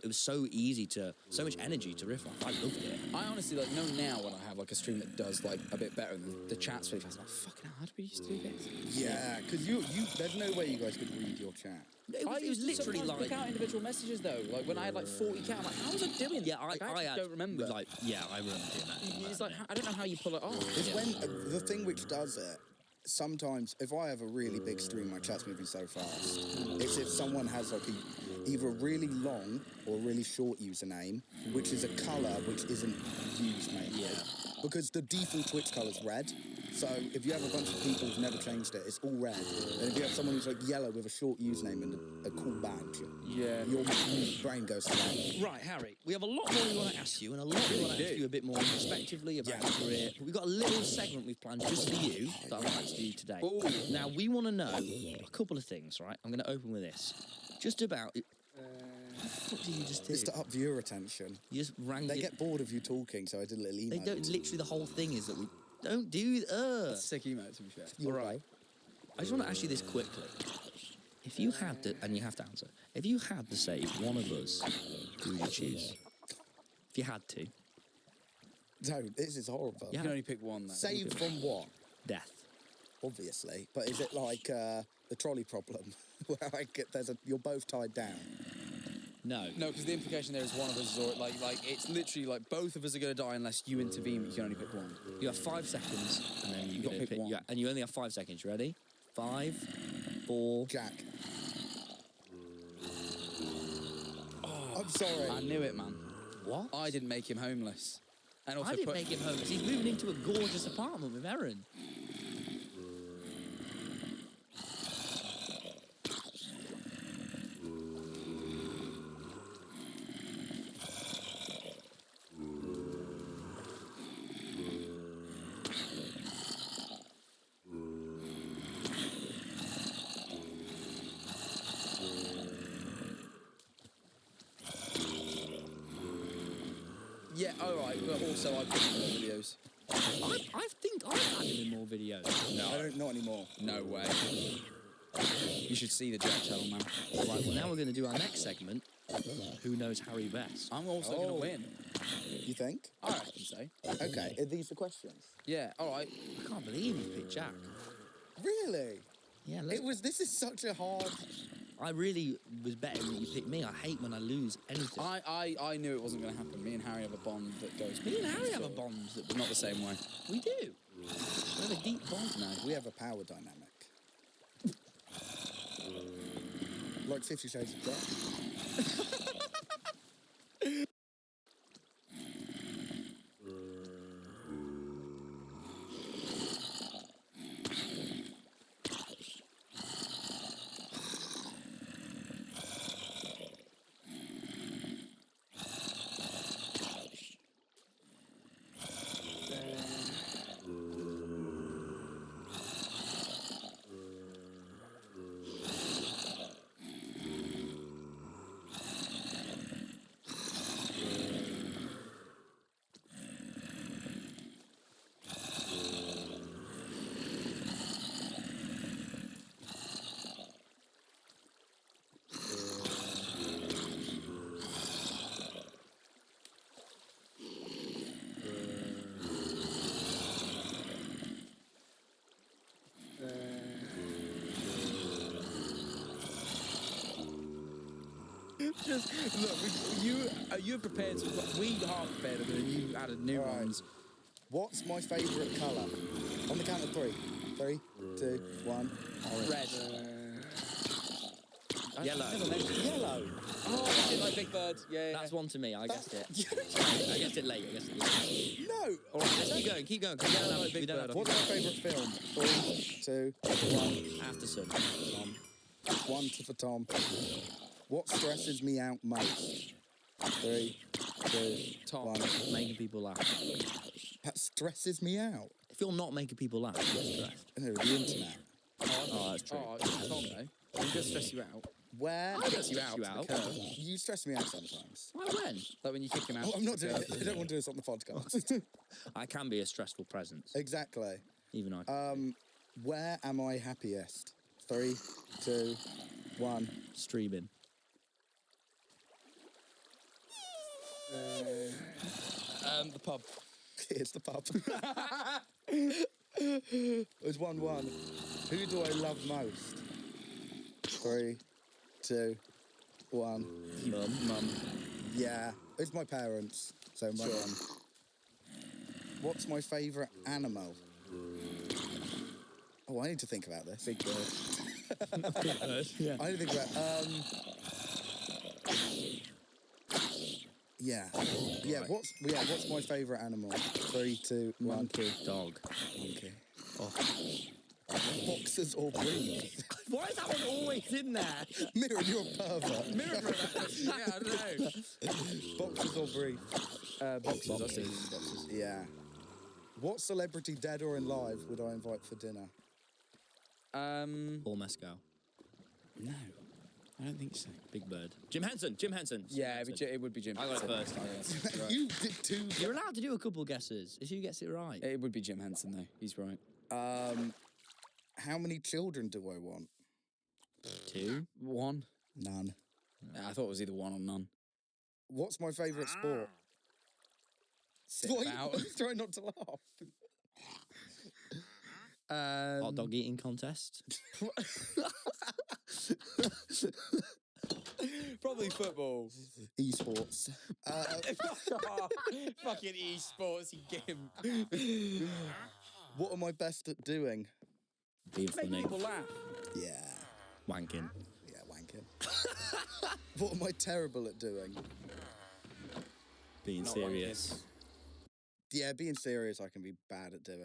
It was so easy so much energy to riff off. I loved it. I honestly like know now when I have like a stream that does like a bit better and the chat's really fast. I'm like, fucking hell, how do we used to do this? Yeah, because you there's no way you guys could read your chat. It was literally sometimes like. pick out individual messages though. Like when I had like 40k, I'm like, how was I doing? Yeah, Like, I actually don't remember. Like, yeah, I remember doing that. It's like I don't know how you pull it off. It's when the thing which does it. Sometimes, if I have a really big stream, my chat's moving so fast. It's if someone has like either a really long or a really short username, which is a colour which isn't used mainly. Yeah. Because the default Twitch colour's red. So if you have a bunch of people who've never changed it, it's all red. And if you have someone who's like yellow with a short username and a cool badge, Yeah. your brain goes to that. Right, Harry, we have a lot more we want to ask you, and a lot we want to ask you a bit more respectively about your career. But we've got a little segment we've planned just for you that I'd like to do today. Ooh. Now, we want to know a couple of things, right? I'm going to open with this. Just about... what did you just do? It's to up viewer attention. You just rang They it. get bored of you talking, so I did a little email. They don't... Literally, the whole thing is that we don't do... Sick email to be fair. You're right. I just want to ask you this quickly. If you had to... And you have to answer. If you had to save one of us, who would you choose? If you had to. No, this is horrible. You can only pick one though. Save from what? Death. Obviously, but is it like the trolley problem, where you're both tied down? No. No, because the implication there is one of us is like it's literally like both of us are going to die unless you intervene, but you can only pick one. You have 5 seconds, and then You gotta pick one. and you only have 5 seconds. You ready? 5, 4. Jack. I'm sorry. I knew it, man. What? I didn't make him homeless. And also I didn't put... make him homeless. He's moving into a gorgeous apartment with Erin. Yeah, alright, but also I put him in more videos. I think I've had him in more videos. I don't, not anymore. No way. You should see the Jack channel, man. Right, well, now we're going to do our next segment. Who knows Harry best? I'm also going to win. You think? I reckon so. Okay, are these the questions? Yeah, alright. I can't believe you picked Jack. Really? Yeah, This is such a hard... I really was betting that you picked me. I hate when I lose anything. I knew it wasn't going to happen. Me and Harry have a bond that goes... Me and Harry have a bond that But not the same way. we do. We have a deep bond. No, we have a power dynamic. Like 50 Shades of Grey. Just, look, you prepared to... We half prepared them and you added new Alright. ones. What's my favourite colour? On the count of 3. 3, 2, 1. Red. Yellow. Yellow. Oh, I did like Big Bird. Yeah, That's one to me. I guessed it. Yeah. I guessed it late. No. All right, let's keep going. Keep going. 'cause we don't have- we don't have- What's my favourite film? 3, 2, 1. After sun. Tom. 1 for Tom. What stresses me out most? 3, 2, Tom. 1. Making people laugh. That stresses me out. If you're not making people laugh, you're stressed. No, the internet. Oh, that's true. Oh, it's Tom, though. I'm going to stress you out. Where I don't Stress you stress out. you to the out. curb. you stress me out sometimes. Why when? Like when you kick him out. Oh, I'm to not the doing curb. it. I don't want to do this on the podcast. I can be a stressful presence. Exactly. Even I. Where am I happiest? 3, 2, 1. Streaming. The pub. It's the pub. It's 1-1. Who do I love most? 3, 2, 1. Mum. Yeah, it's my parents. So my mum. What's my favourite animal? Oh, I need to think about this. Big bird. Yeah. I need to think about. Yeah. What's my favourite animal? 3, 2, 1. Monkey. Dog. Okay. Oh. Boxers or breeds? Why is that one always in there? Mirror, you're a pervert. Yeah, I don't know. Boxers or breeds? Boxes. I see boxes. Yeah. What celebrity, dead or alive, would I invite for dinner? Paul Mescal. No, I don't think so. Big Bird. Jim Henson. Jim Henson. Yeah, it would be Jim. I got it Henson. first. Right. You did 2. You're allowed to do a couple guesses if you gets it right. It would be Jim Henson, though. He's right. How many children do I want? 2. 1. None. I thought it was either 1 or none. What's my favourite sport? Sit Why about. are you trying not to laugh? Hot dog eating contest. Probably football. Esports. Fucking esports, you game. What am I best at doing? Being Make funny. people laugh. Yeah. Wanking. Yeah, wanking. What am I terrible at doing? Being Not serious. wanking. Yeah, being serious I can be bad at doing.